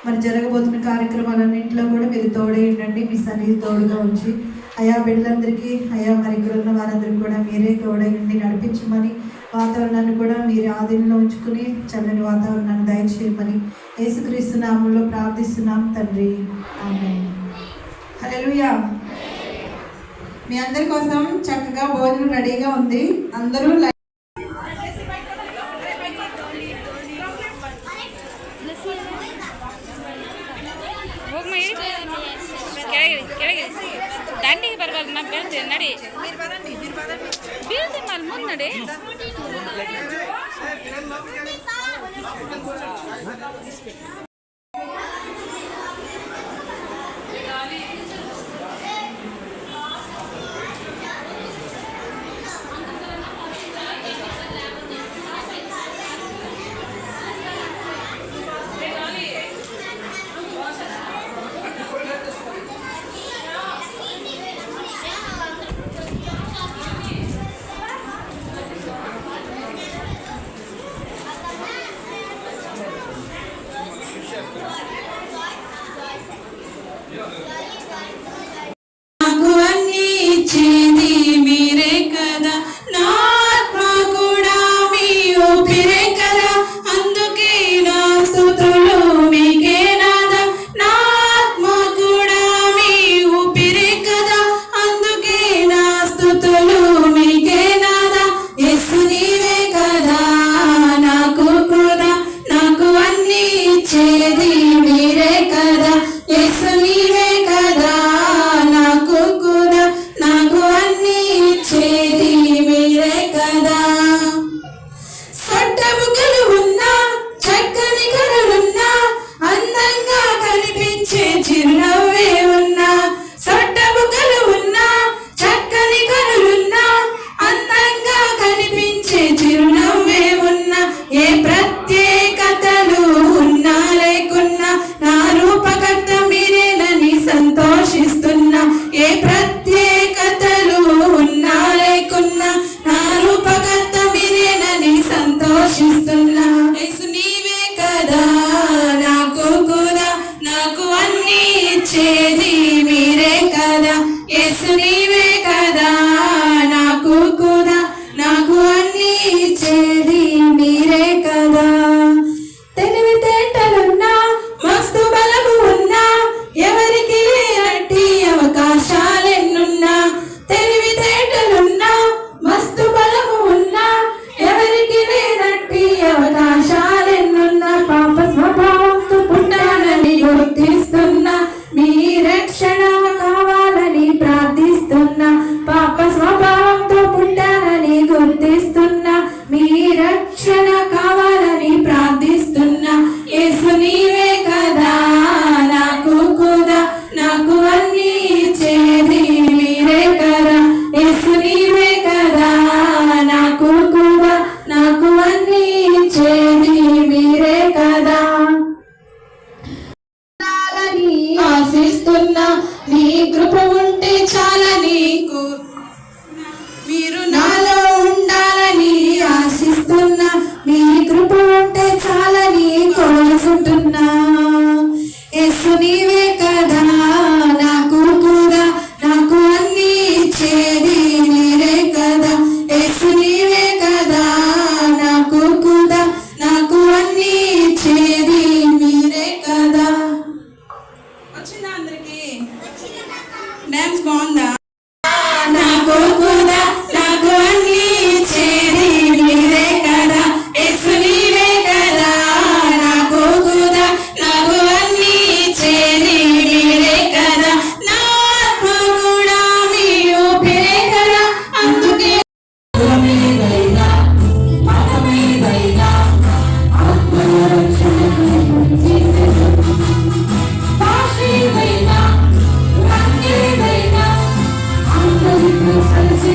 మరి జరగబోతున్న కార్యక్రమాలన్నింటిలో కూడా మీరు తోడే ఉండండి. మీ సన్నిధి తోడుగా ఉంచి అయా బిడ్డలందరికీ, అయా మరి ఇక్కడ ఉన్న వారందరికీ కూడా మీరే తోడై ఉండి నడిపించమని, వాతావరణాన్ని కూడా మీరు ఆధీనంలో ఉంచుకుని చల్లని వాతావరణాన్ని దయచేయమని యేసుక్రీస్తు నామములో ప్రార్థిస్తున్నాం తండ్రి, ఆమేన్. హల్లెలూయా. మీ అందరి కోసం చక్కగా భోజనం రెడీగా ఉంది. అందరూ ದಂಡಿಗೆ ಬರ್ಬಾರ್ದು. ನಾ ಬೀಳ್ತೀನಿ ನಡಿ, ಬೀಳ್ತೀನಿ ಅಲ್ಲಿ ಮುಂದೆ ನಡಿ. కూడా నాకు అన్ని ఇచ్చేది నీవే కదా యేసు నీవే కదా నాకు కూడా నాకు అన్ని ఇచ్చేది నీవే కదా నా ఆత్మ కూడా నీ ఊపిరే కదా అందుకే మీదైనా మతమేదైనా ఆత్మరక్షణ భాషేదైనా రంగేదైనా అందరితో కలిసి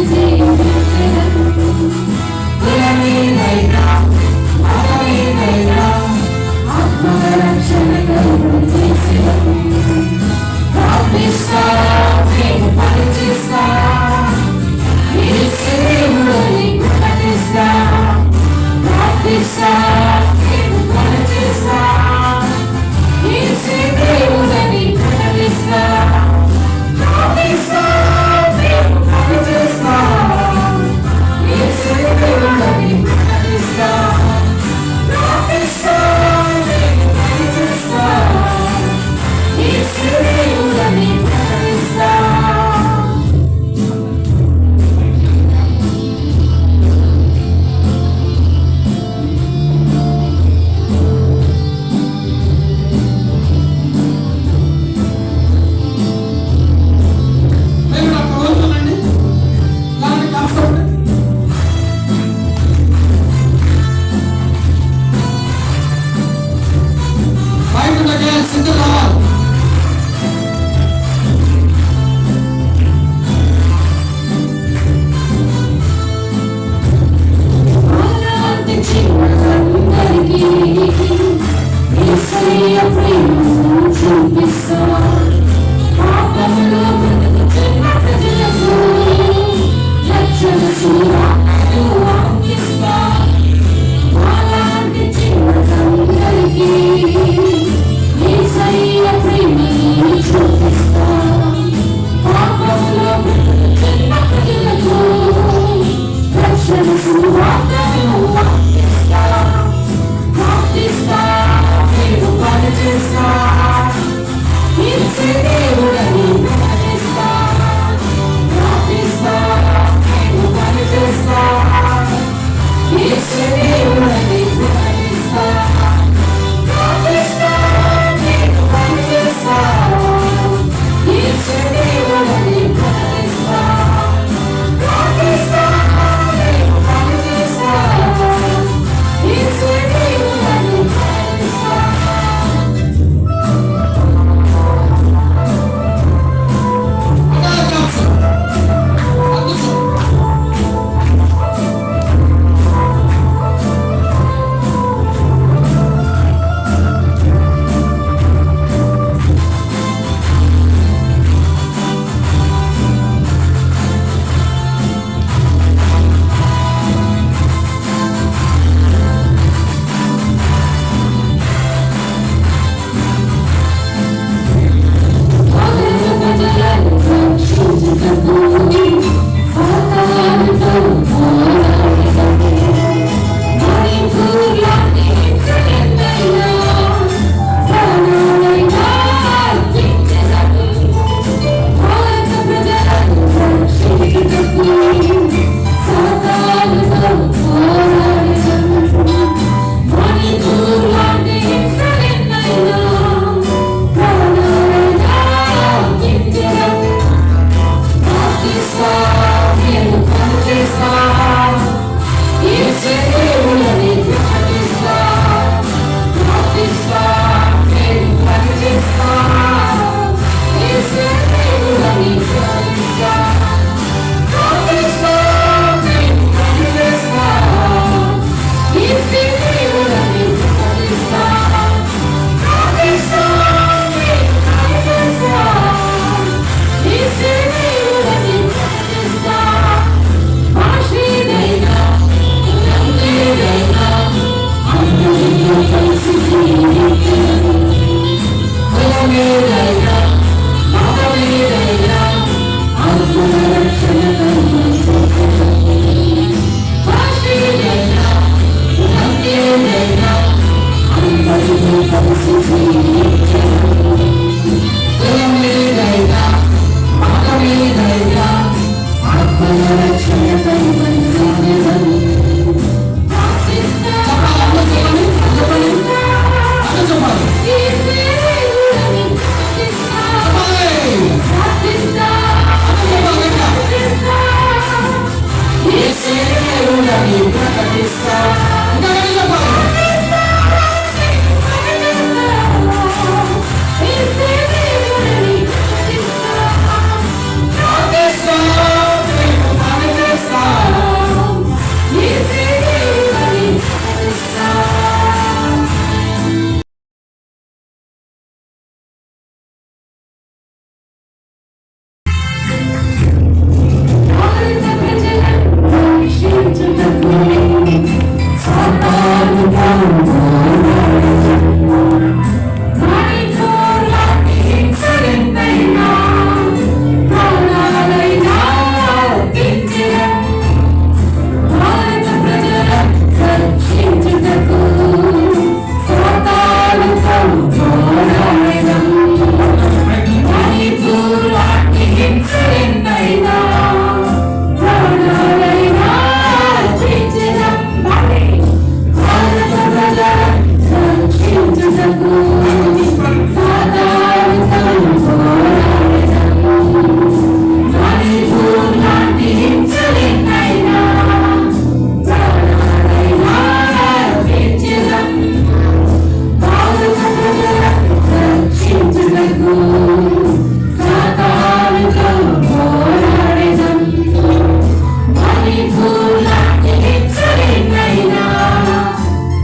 పూలాంటి హింసలెన్నైనా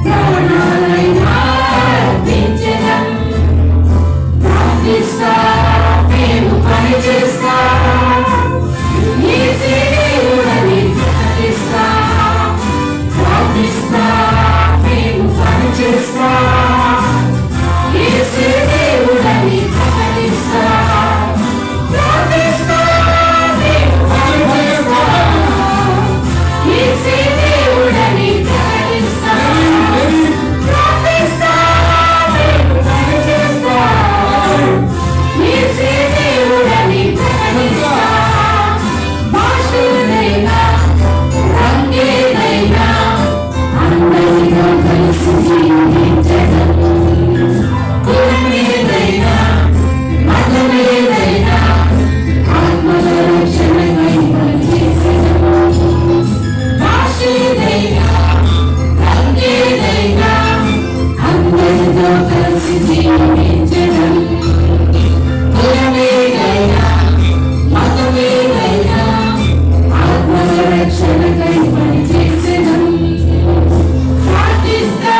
ప్రాణాలైనా అర్పించెదం. ప్రార్థిస్తా మేము పని చేస్తా యేసే దేవుడని ప్రకటిస్తా. ప్రార్థిస్తా మేము పని చేస్తా యేసే దేవుడని ప్రకటిస్తా. ప్రార్థిస్తా మేము పని చేస్తా యేసే దేవుడని ప్రకటిస్తా. ప్రార్థిస్తా మేము పని చేస్తా యేసే దేవుడని ప్రకటిస్తా. భాషలైనా రంగేలైనా అందరితో కలిసి జీవించడం. కులమేదైనా మతమేదైనా ఆత్మల రక్షణకై పనిచేసెదం. భాషేదైనా రంగేదైనా అందరితో కలిసి జీవించడం. కులమేదైనా మతమేదైనా ఆత్మల రక్షణకై పనిచేసెదం. ప్రార్థిస్తా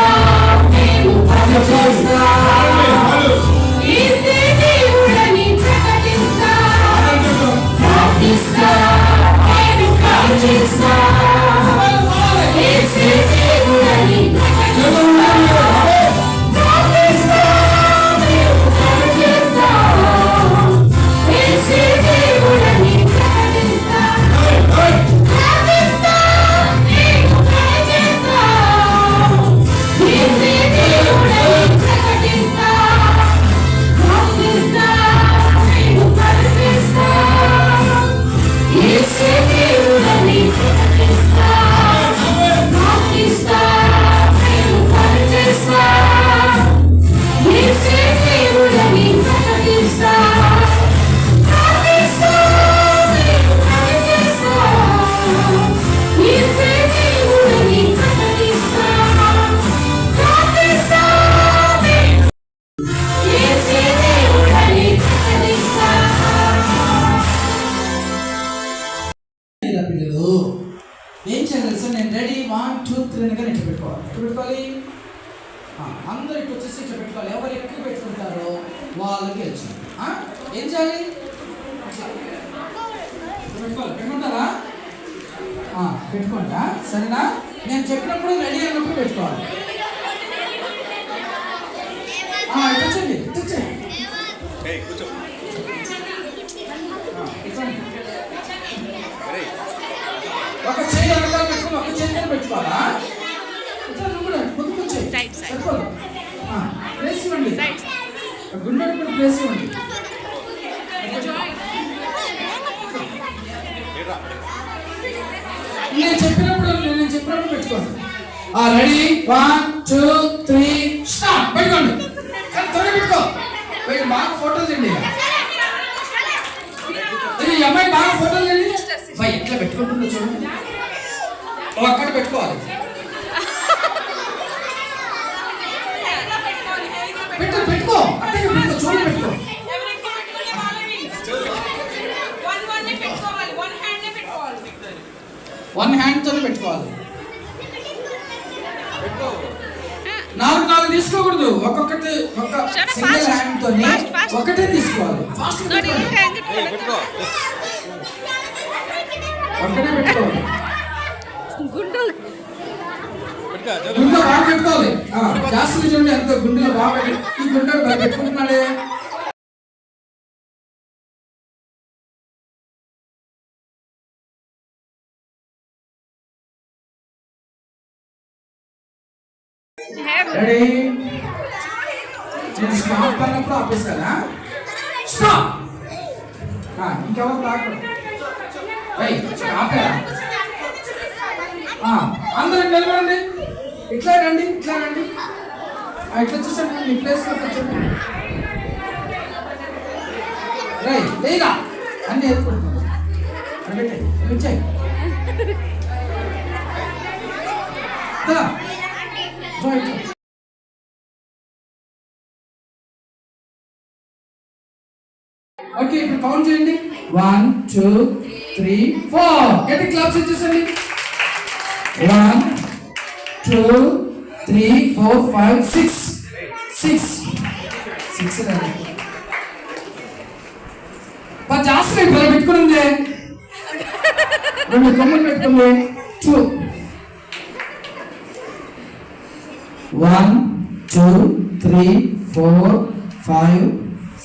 మేము పని చేస్తా యేసే దేవుడని ప్రకటిస్తా. ప్రార్థిస్తా మేము పని చేస్తా యేసే దేవుడని ప్రకటిస్తా. ప్రార్థిస్తా మేము పని చేస్తా యేసే దేవుడని ప్రకటిస్తా. ప్రార్థిస్తా మేము పని చేస్తా యేసే దేవుడని ప్రకటిస్తా. ప్రార్థిస్తా మేము పని చేస్తా యేసే దేవుడని ప్రకటిస్తా. ప్రార్థిస్తా మేము పని చేస్తా యేసే దేవుడని ప్రకటిస్తా. ప్రార్థిస్తా మేము పని చేస్తా యేసే దేవుడని ప్రకటిస్తా. ప్రార్థిస్తా మేము యేసే దేవుడని ప్రకటిస్తా. పిల్లలు ఏం చేయాలి తెలుసా? నేను రెడీ 1 2 3 అనగా ఇట్లా పెట్టుకోవాలి. ఎట్లా పెట్టుకోవాలి? అందరు ఇట్లా వచ్చేసి ఇట్లా పెట్టుకోవాలి. ఎవరు ఎక్కువ పెట్టుకుంటారో వాళ్ళకి వచ్చింది. ఏం చేయాలి? అట్లా పెట్టుకోవాలి. పెట్టుకుంటారా? పెట్టుకుంటా, సరేనా? నేను చెప్పినప్పుడు రెడీ అన్నప్పుడు పెట్టుకోవాలి. ఇటు వచ్చండి, ఇటు వచ్చండి. కూర్చోండి. ఒక చేయి వెనకాల పెట్టుకుని ఒక చేయి మీద పెట్టుకోవాలా? నువ్వు కూడా ముందుకు వచ్చేయి. సరిపోదు. ప్లేస్ ఇవ్వండి. గుండె కూడా ప్లేస్ ఇవ్వండి. నేను చెప్పినప్పుడు పెట్టుకోండి. Ready 1 2 3 start. పెట్టుకోండి. త్వరగా పెట్టుకో. బాగా ఫోటోలు తిండి. ఈ అమ్మాయి బాగా ఫోటోలు తిండి. ఎట్లా పెట్టుకుంటుందో చూడండి. అక్కడ పెట్టుకోవాలి. పెట్టుకో అంటే పెట్టుకో. చూడండి పెట్టుకో. వన్ హ్యాండ్ తోనే పెట్టుకోవాలి. 4 తీసుకోకూడదు. ఒక్కొక్కటి ఒక సింగిల్ హ్యాండ్ తోనే ఒకటే తీసుకోవాలి. ఒక్కటే పెట్టుకోవాలి. గుండెలో బాగా పెట్టుకోవాలి. జాస్తి చూడండి ఎంత గుండెలో బాగా ఈ గుండెలు బాగా పెట్టుకుంటున్నాడే. రెడీ? నేను స్టాప్ అన్నప్పుడు ఆపేస్తానా? స్టాప్. ఇంకెవరు తాకూడదు. ఆపేరా? అందరూ నిలబడండి. ఇట్లా రండి. ఇట్లా చూసండి. మీ ప్లేస్ కూర్చోండి. లేగా అన్నీ ఎత్తుకుంటున్నాను. వచ్చాయి. ఓకే, ఇప్పుడు కౌంట్ చేయండి. 1 2 3 4. గట్టి క్లాప్స్ ఇచ్చేసండి. 1 2 3 4 5 6 జాస్తి పిల్లలు పెట్టుకుని రెండు కొమ్మలు పెట్టుకుంది 2 1 2 3 4 5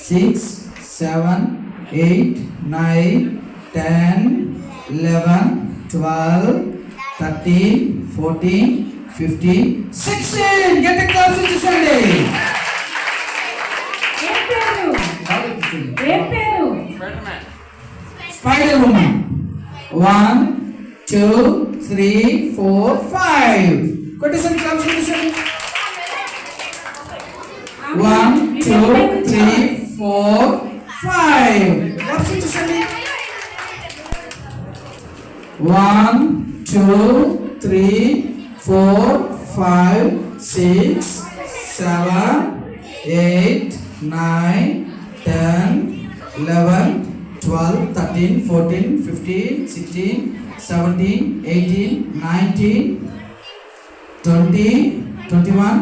6 7 8 9 10 11 12 13 14 15 16 గట్టి క్లాస్ ఇచ్చేసండి ఏం పేరు spider women 1 2 3 4 5 కొట్టేసండి class కొట్టేసండి 1 2 3 4 5 class ఇచ్చేసండి 1 2 3 4 5 6 7 8 9 10 11 12 13 14 15 16 17 18 19 20 21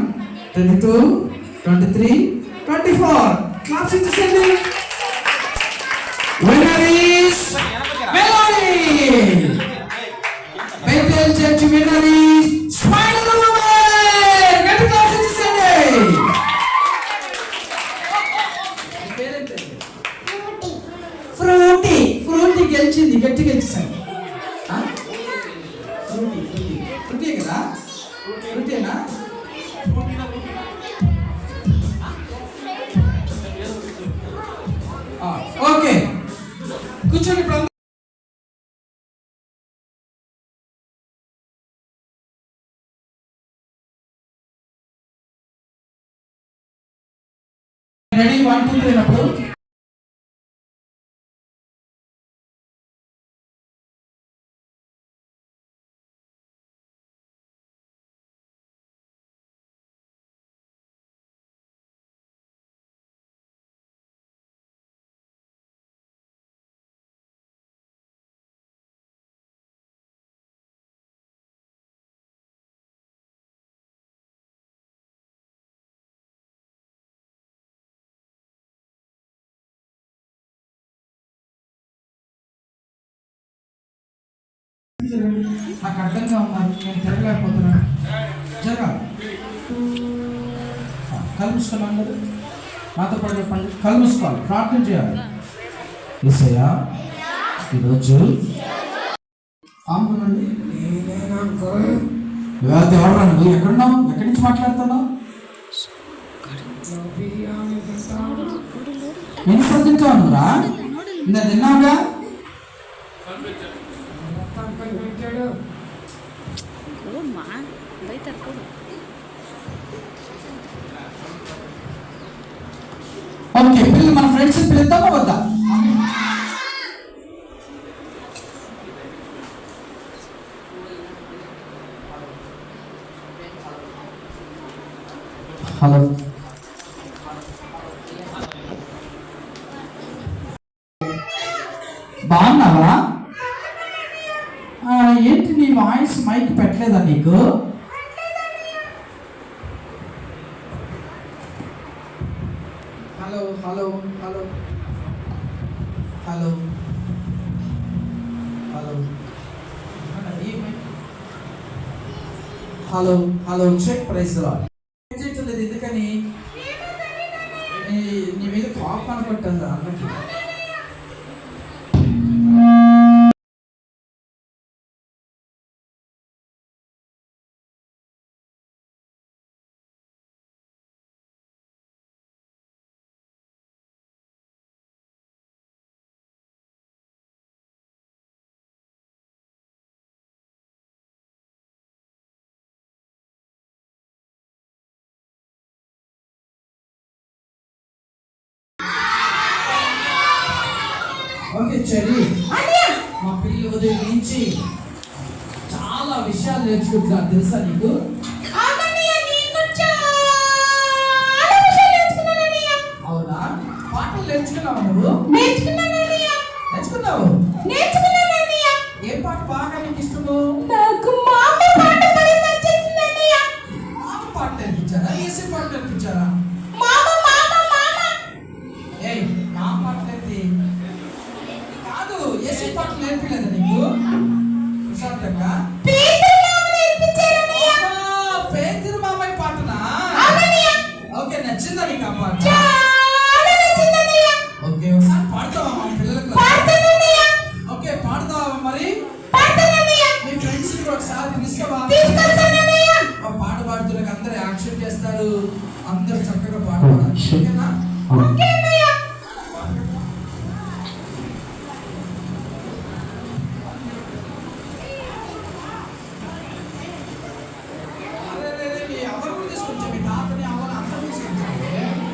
22 23 24 class ఇచ్చేసండి winner is Melody Bethel Church winner is Spider Woman గట్టి క్లాస్ ఇచ్చేసండి ఫ్రూటీ గెలిచింది గట్టి గెలిచాను ఫ్రూటీ కదా ఫ్రూటీనా ఓకే కూర్చోండి ఇప్పుడు రెడీ 1 2 3 అన్నప్పుడు నాకు అడ్డంగా ఉన్నారు నేను తిరగలేకపోతున్నాను జరగాలి కళ్ళు మూసుకోవాలి అందరూ మాతో పాటు చెప్పండి కళ్ళు మూసుకోవాలి ప్రార్థన చేయాలి యేసయ్యా ఈరోజు ఆమెనండి ఎవరు నువ్వు ఎక్కడున్నావు ఎక్కడి నుంచి మాట్లాడుతున్నావు ఎన్ని తింటావు నువ్వురా ఇందా తిన్నావుగా ఓకే పిల్లలు మన ఫ్రెండ్స్ పిలుద్దామా వద్దా హలో బాగున్నావా ఏంటి నీ వాయిస్ మైక్ పెట్టలేదా నీకు hello hello hello hello hello hello hello check price చేయట్లేదు ఎందుకని నీ మీద కాప్ అనుకుంటుందా అన్నట్టు ఓకే చెల్లి మా పిల్లలు ఉదయం నుంచి చాలా విషయాలు నేర్చుకుంటున్నారు తెలుసా నీకు అవునా పాటలు నేర్చుకున్నావా నువ్వు నేర్చుకున్నావు ఏ పాట బాగా నీకు ఇష్టము నాకు మా అమ్మ పాటక్క పేతురు మామయ్య పాటనా ఓకే నచ్చిందా నీకు ఆ పాట ఓకే ఒకసారి పాడతావా మా పిల్లలకు ఓకే పాడతావా మరి మీ ఫ్రెండ్స్ కూడా ఒకసారి పిలుస్తావా ఆ పాట పాడుతున్న అందరూ యాక్షన్ చేస్తారు అందరూ చక్కగా పాట పాడాలి ఓకేనా ఎవరు తీసుకొచ్చా మీ తాతని ఎవరు అంతా తీసుకొచ్చారు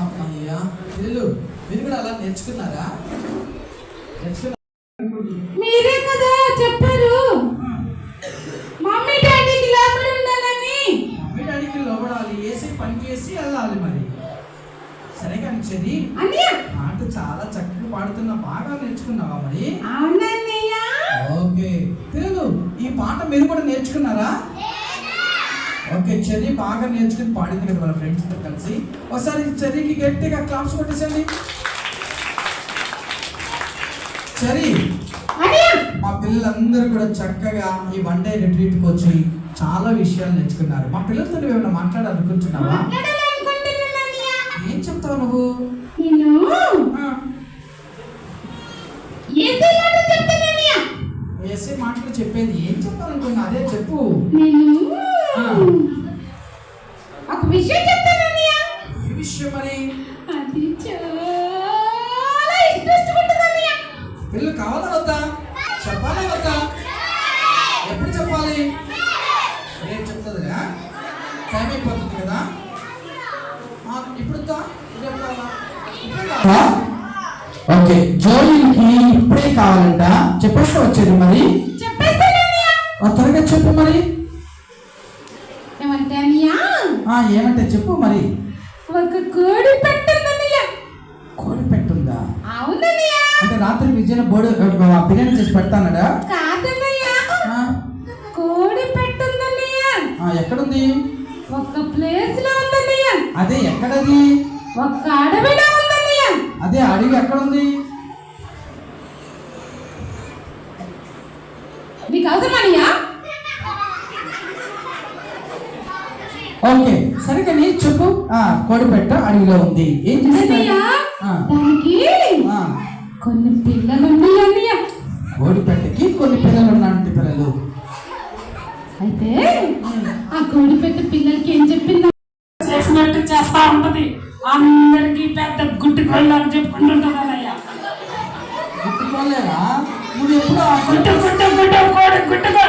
అయ్యా పిల్లలు మీరు కూడా అలా నేర్చుకున్నారా? మీరే కదా చెప్పారు మమ్మీ డాడీకి లోపల ఉండాలని. మమ్మీ డాడీకి లోపడాలి, వేసి పని చేసి వెళ్ళాలి మరి. సరే కానీ చెది అన్నయ్య పాట చాలా చక్కగా పాడుతున్నా, బాగా నేర్చుకున్నావా మరి? అవునన్నయ్య. ఓకే పిల్లలు ఈ పాట మీరు కూడా నేర్చుకున్నారా? ఓకే చెర్రీ బాగా నేర్చుకుని పాడింది కదా వాళ్ళ ఫ్రెండ్స్తో కలిసి. ఒకసారి చెర్రీకి గట్టిగా క్లాప్స్ కొట్టేసండి. చెర్రీ అన్నయ్య మా పిల్లలందరూ కూడా చక్కగా ఈ వన్ డే రిట్రీట్కి వచ్చి చాలా విషయాలు నేర్చుకున్నారు. మా పిల్లలతో నువ్వు ఏమైనా మాట్లాడాలనుకుంటున్నావా? మాట్లాడాలనుకుంటున్నాను అన్నయ్య. ఏం చెప్తావు నువ్వు? నేను ఆ, ఏసీ మాట చెప్తాను అన్నయ్య. వేసే మాటలు చెప్పేది ఏం చెప్పాలనుకున్నా అదే చెప్పు. నేను ఆ. ఒక విషయం చెప్తాను అన్నయ్య. ఏ విషయం మరి? అది చాలా ఇంట్రెస్ట్ ఉంటుంది అన్నయ్య. పిల్లలు కావాలా వద్దా? చెప్పాలా వద్దా? ఎప్పుడు చెప్పాలి? రేపు చెప్తుందిగా, టైం అయిపోతుంది కదా. ఇప్పుడు ఓకే జోయిన్కి ఇప్పుడే కావాలంట, చెప్పేస్తే వచ్చేది మరి. చెప్పేస్తాను అన్నయ్య. త్వరగా చెప్పు మరి. ఏమంటే అన్నయ్య ఏమంటే చెప్పు మరి. ఒక కోడి పెట్టింది అన్నయ్య. కోడి పెట్టుందా? అవునన్నయ్య. అంటే రాత్రి విజయన బిర్యానీ చేసి పెడతానడా? కాదన్నయ్య కోడి పెట్టిందన్నయ్య. ఎక్కడుంది? ఒక ప్లేస్ లో ఉందన్నయ్య. అదే ఎక్కడది? ఒక అడవిలో ఉందన్నయ్య. అదే అడవి ఎక్కడుంది? నీకు అవసరం అన్నయ్య? ఓకే సరే కానీ చెప్పు. కోడి పెట్ట అడవిలో ఉంది, ఏం అన్నయ్య చేస్తావు? దానికి కొన్ని పిల్లలు ఉన్నాయి అన్నయ్య. కోడి పెట్టకి కొన్ని పిల్లలు ఉన్నాయంటే పిల్లలు. అయితే ఆ కోడి పెట్ట పిల్లలకి ఏం చెప్పింది? చేసినట్టు చేస్తా ఉంటది. అందరికి పెద్ద గుట్టుకోళ్ళని చెప్పుకుంటుంటది అన్నయ్య. గుర్తుకోలేరా? నువ్వు ఎప్పుడు గుట్టు గుట్టు గుట్టు కోడి గుట్టుకో.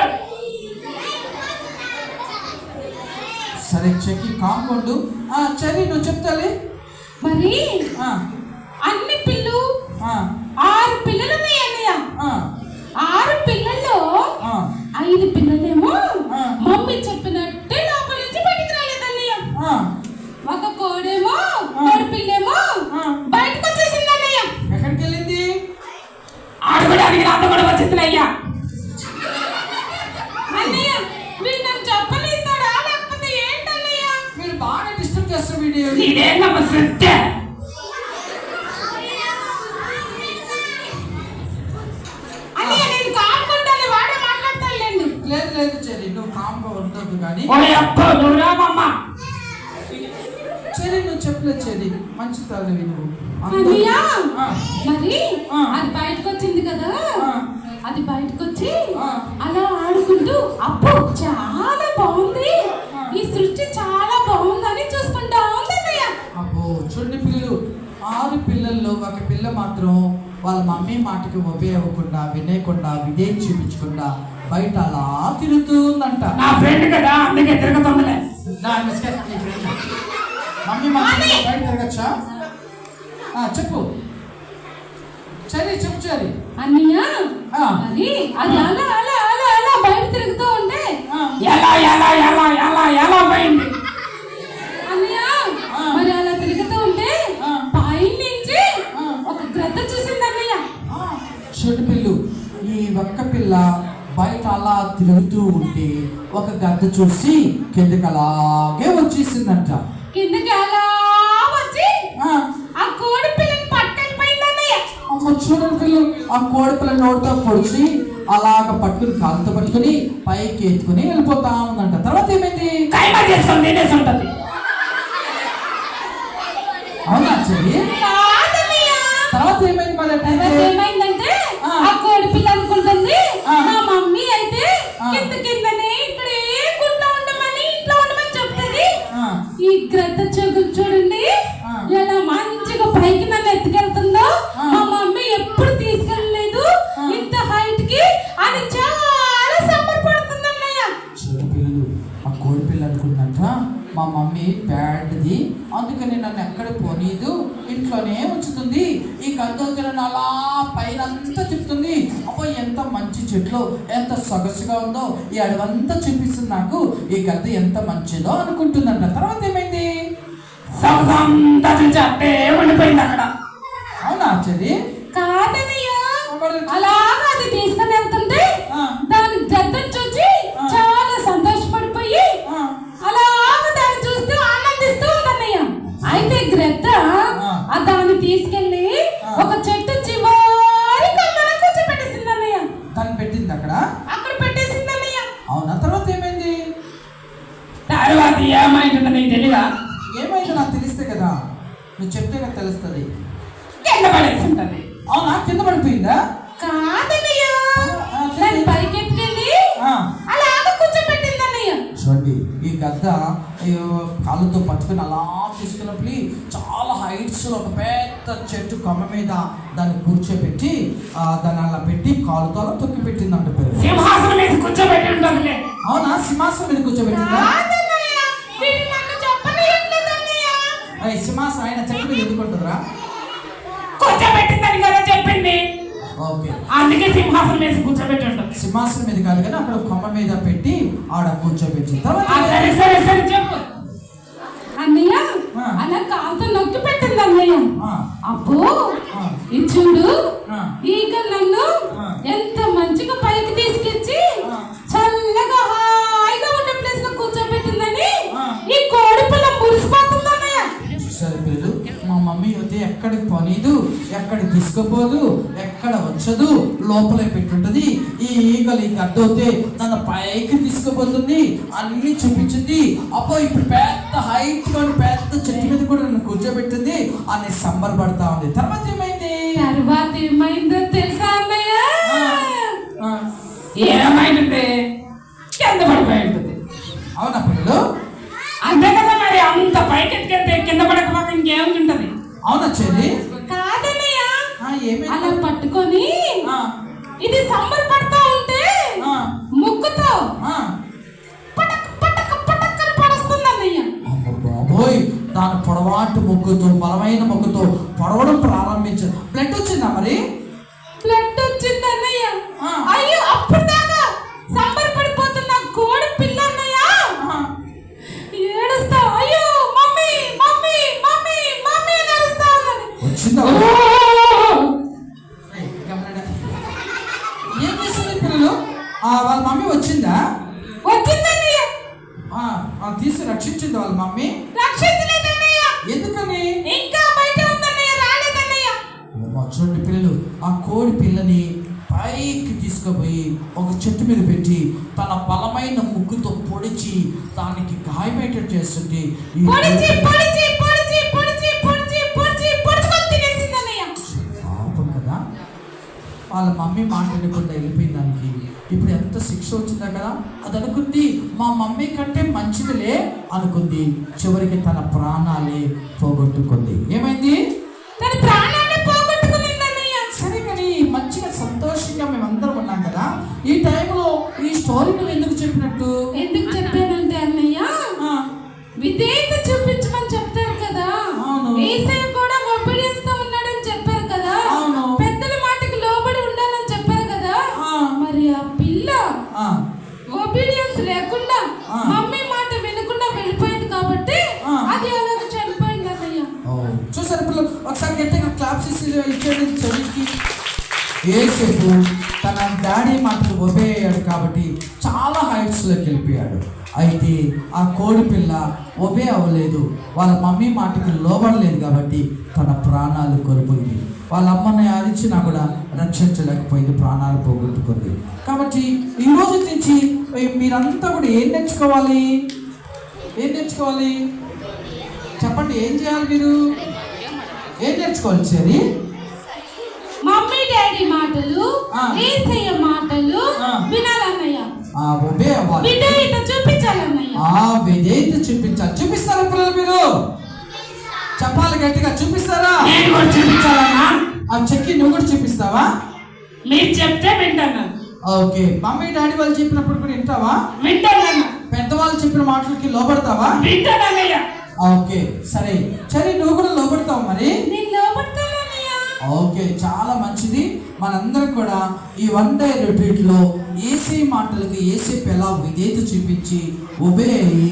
సరే చెక్కి కాంపౌండ్. సరే నువ్వు చెప్తాలి మరి అన్ని పిల్లు 6 పిల్లలు ఉన్నాయి అన్నయ్య. 6 పిల్లల్లో 5 పిల్లలేమో మమ్మీ చెప్పినట్టే లోపల నుంచి బయటికి రాలేదన్నయ్య. ఒక కోడేమో కోడి పిల్లేమో బయటకు వచ్చేసింది అన్నయ్య. ఎక్కడికి వెళ్ళింది? ఆడుకోవడానికి నాతో కూడా వచ్చింది అయ్యా. అన్నయ్య మీరు నాకు చెప్పలేస్తాడా లేకపోతే ఏంటన్నయ్య? మీరు బాగా డిస్టర్బ్ చేస్తారు వీడియో. ఇదేందమ్మ సత్య. అన్నయ్య నేను కాకుండానే వాడే మాట్లాడతానులేండి. లేదు లేదు చెరి నువ్వు కామ్గా ఉండొద్దు కానీ. ఓ అప్ప నువ్వు రామమ్మ. చెరి నువ్వు చెప్పలేదు చెరి, మంచి తల్లివి నువ్వు. అన్నయ్య ఆ. మరి ఆ. అది బయటకు వచ్చింది కదా. ఆ. అది బయటకు వచ్చి ఆ. అలా ఆడుకుంటూ అబ్బో చాలా బాగుంది, ఈ సృష్టి చాలా బాగుందని చూసుకుంటా ఉందన్నయ్య. అబ్బో చూడండి పిల్లలు, 6 పిల్లల్లో ఒక పిల్ల మాత్రం వాళ్ళ మమ్మీ మాటకి ఒబే అవ్వకుండా వినేయకుండా విధేయం చూపించకుండా బయట అలా తిరుగుతుందంట. నా ఫ్రెండ్ కదా అందుకే తిరుగుతుందిలే. మమ్మీ మాట బయట తిరగచ్చా? చెప్పు సరే చెప్పు సరే. అన్నయ్య ఆ. మరి అది అలా అలా అలా అలా బయట తిరుగుతూ ఉంటే ఎలా ఎలా ఎలా ఎలా ఎలా పోయింది? అన్నయ్య మరి అలా తిరుగుతూ ఉంటే పై నుంచి ఒక గ్రద్ద చూసింది అన్నయ్య. చెడు పిల్లు ఈ ఒక్క పిల్ల బయట అలా తిరుగుతూ ఉంటే ఒక గద్ద చూసి కిందకి అలాగే వచ్చేసిందంట. కిందకి అలా వచ్చి ఆ కోడి పిల్లని పట్టుకెళ్ళిపోయింది అన్నయ్య. అమ్మ చూడండి పిల్లలు, ఆ కోడి పిల్ల నోటితో పొడిచి అలాగ పట్టుకుని కాలుతో పట్టుకుని పైకి ఎత్తుకుని వెళ్ళిపోతా ఉందంట. తర్వాత ఏమైంది? కైమా చేసుకొని తినేసి ఉంటది. అవునా చెల్లి? కాదన్నయ్య. తర్వాత ఏమైంది మరి? తర్వాత ఏమైందంటే ఆ కోడి పిల్ల అనుకుంటుంది మా మమ్మీ అయితే కిందనే ఇక్కడే ఇంట్లో ఉండమని చెప్తుంది. ఈ గ్రద్ద చెగులు చూడండి ఎలా మంచిగా పైకి నన్ను ఎత్తుకెళ్తుందో. మా మమ్మీ ఎప్పుడు తీసుకెళ్ళలేదు ఇంత హైట్ కి అని చాలా సంబరపడుతుంది అన్నయ్య. చెడు పిల్లలు ఆ కోడి పిల్ల అనుకుందంట మా మమ్మీ బ్యాడ్ది అందుకే అందుకని నన్ను ఎక్కడ పోనీదు, ఇంట్లోనే ఉంచుతుంది. ఈ గద్దొచ్చి నన్ను అలా పైన అంతా తిప్పుతుంది. అబ్బో ఎంత మంచి చెట్లు, ఎంత సొగసుగా ఉందో, ఈ అడవంతా చూపిస్తుంది నాకు. ఈ గద్ద ఎంత మంచిదో అనుకుంటుందంట. తర్వాత ఏమైంది? సంతా చూసి అట్టే ఉండిపోయింది అక్కడ. అవునా ఆశ్చర్య? కాదన్నయ్య, అలాగా అది తీసుకుని వెళ్తుంటే దాని గద్దను చూసి చాలా సంతోషపడిపోయి అలాగా దాన్ని చూస్తూ ఆనందిస్తూ ఉందన్నయ్య. అయితే గ్రద్ద ఆ దాన్ని తీసుకెళ్లి ఒక చెట్టు చివరి కొమ్మన కూర్చోబెట్టేసింది అన్నయ్య. దాన్ని పెట్టింది అక్కడ పెట్టేసింది అన్నయ్య. అవునా? తర్వాత ఏమైంది? తర్వాత ఏమైంటుందో నీకు తెలీదా? ఏమైందో నాకు తెలిస్తే కదా, నువ్వు చెప్తే కదా తెలుస్తుంది. కింద పడేసి ఉంటుంది. అవునా? కింద పడిపోయిందా? కాదన్నయ్య, దాన్ని పరిగెత్తుకెళ్ళి అలాగా కూర్చోబెట్టింది అన్నయ్య. చూడండి, ఈ గద్ద కాళ్ళతో పట్టుకుని అలా తీసుకున్నప్పుడు చాలా హైట్స్ ఒక పెద్ద చెట్టు కొమ్మ మీద దాన్ని కూర్చోబెట్టి దాన్ని అలా పెట్టి కాలుతో అలా తొక్కి పెట్టిందంట పేరు. సింహాసనం మీద కూర్చోబెట్టి ఉంటుంది. అవునా? సింహాసనం మీద కూర్చోబెట్టిందా? కాదన్నయ్య, వీడు నన్ను చెప్పనీయట్లేదు అన్నయ్య. సింహాసనం ఆయన చెట్టు మీద ఎందుకుంటుందిరా? కూర్చోబెట్టిందని కదా చెప్పింది. ఓకే, అందుకే సింహాసనం వేసి కూర్చోబెట్టి ఉంటుంది. సింహాసనం మీద కాదు కానీ అక్కడ కొమ్మ మీద పెట్టి ఆడ కూర్చోబెట్టి సరే సరే సరే చెప్పు. అన్నయ్య అలా కాలుతో నొక్కి పెట్టింది అన్నయ్య. అబ్బో ఇది చూడు, ఈగ నన్ను ఎంత మంచిగా పైకి తీసుకొచ్చి చల్లగా హాయిగా ఉండే ప్లేస్ లో కూర్చోబెట్టిందని ఈ కోడి పిల్ల మురిసిపోతుంది అన్నయ్య. చూసారు పిల్లలు, మా మమ్మీ అయితే ఎక్కడికి పోనీదు, ఎక్కడికి తీసుకుపోదు, ఎక్కడ వచ్చదు, లోపలే పెట్టుంటది. ఈ ఈగలు ఈ గద్ద అయితే నన్ను పైకి తీసుకుపోతుంది, అన్ని చూపించింది. అబ్బో ఇప్పుడు పెద్ద హైట్ గా పెద్ద చెట్టు మీద కూడా నన్ను కూర్చోబెట్టింది అని సంబరపడతా ఉంది. తర్వాత ఏమైందో తెలుసా అన్నయ్య? ఏమైంది? కింద పడిపోయి ఉంటుంది. అవునా పిల్లలు? అంతే కదా మరి, అంత పైకి ఎత్తుకెళ్తే కింద పడకపోతే ఇంకేముంటుంది? అవునా చెల్లి? కాదన్నయ్య, ఏమైంది? అలా పట్టుకొని ఇది సంబరపడతా ఉంటే ముక్కుతో పటక్ పటక్ పటక్ అని పడుస్తుంది అన్నయ్య. బాబోయ్, దాని పొడవాటి ముక్కుతో బలమైన ముక్కుతో పొడవడం ప్రారంభించారు. బ్లడ్ వచ్చిందా మరి? బ్లడ్ వచ్చింది అన్నయ్య. అయ్యో, అప్పుడు దాకా సంబరపడిపోతున్న కోడి పిల్ల అన్నయ్య ఏడుస్తా, అయ్యో మమ్మీ మమ్మీ మమ్మీ మమ్మీ అని ఏడుస్తా ఉందని. వచ్చిందా? ఏం చేసింది పిల్లలు? వాళ్ళ మమ్మీ వచ్చిందా? వచ్చిందన్నయ్య. తీసి రక్షించింది వాళ్ళ మమ్మీ? రక్షించలేదన్నయ్య. ఎందుకని? ఇంకా బయట ఉందన్నయ్య, రాలేదన్నయ్య. చూడండి పిల్లలు, ఆ కోడి పిల్లని పైకి తీసుకుపోయి ఒక చెట్టు మీద పెట్టి తన బలమైన ముగ్గుతో పొడిచి దానికి గాయమేటట్టు చేస్తుంటే పాపం కదా, వాళ్ళ మమ్మీ మాట వినకుండా వెళ్ళిపోయింది దానికి. ఇప్పుడు ఎంత శిక్ష వచ్చిందా కదా. అది అనుకుంది మా మమ్మీ కంటే మంచిదిలే అనుకుంది. చివరికి తన ప్రాణాలే పోగొట్టుకుంది. ఏమైంది? తన ప్రాణాన్ని పోగొట్టుకుందన్నయ్య. సరే కానీ మంచిగా సంతోషంగా మేమందరం ఉన్నాం కదా, ఈ టైంలో ఈ స్టోరీ నువ్వు ఎందుకు చెప్పినట్టు? ఎందుకు చెప్పానంటే అన్నయ్య, విధేయత చూపించమని చెప్తారు కదా. యేసయ్య కూడా ఒబీడియన్స్ తో ఉన్నాడని చెప్పారు కదా. పెద్దల మాటకి లోబడి ఉండాలని చెప్పారు కదా. మరి ఆ పిల్ల ఒబీడియన్స్ లేకుండా మమ్మీ మాట వినకుండా వెళ్ళిపోయింది కాబట్టి అది అలాగ చనిపోయింది అన్నయ్య. చూసారు పిల్లలు, ఒకసారి గట్టిగా క్లాప్స్ ఇచ్చేది చదివికి. యేసేపు తన డాడీ మాటలు ఒబే అయ్యాడు కాబట్టి చాలా హైట్స్లోకి వెళ్ళిపోయాడు. అయితే ఆ కోడి పిల్ల ఒబే అవ్వలేదు, వాళ్ళ మమ్మీ మాటకి లోబడలేదు కాబట్టి తన ప్రాణాలు కోల్పోయింది. వాళ్ళ అమ్మని ఆదించినా కూడా రక్షించలేకపోయింది, ప్రాణాలు పోగొట్టుకుంది. కాబట్టి ఈ రోజు నుంచి మీరంతా కూడా ఏం నేర్చుకోవాలి? చెప్పండి, ఏం చేయాలి? మీరు ఏం నేర్చుకోవాలి? సరే, మమ్మీ డాడీ మాటలు, యేసయ్య మాటలు వినాలన్నయ్య. ఒబే అవ్వాలి, విధేయత చూపించాలన్నయ్య. విధేయత చూపిస్తారా పిల్లలు? మీరు చెప్పాలి గట్టిగా, చూపిస్తారా? నేను కూడా చూపించాలన్నా? చెక్కి నువ్వు కూడా చూపిస్తావా? మీరు చెప్తే వింటాను. ఓకే, మమ్మీ డాడీ వాళ్ళు చెప్పినప్పుడు కూడా వింటావా? వింటానన్నా. పెద్దవాళ్ళు చెప్పిన మాటలకి లోబడతావా? వింటానన్నయ్య. ఓకే సరే సరే, నువ్వు కూడా లోపడతావు మరి. నేను లోపడతాను అన్నయ్య. ఓకే, చాలా మంచిది. మనందరం కూడా ఈ వన్ డే రిట్రీట్లో ఏసీ మాటలకి ఏసీ ఎలా విధేయత చూపించి ఒబే అయ్యి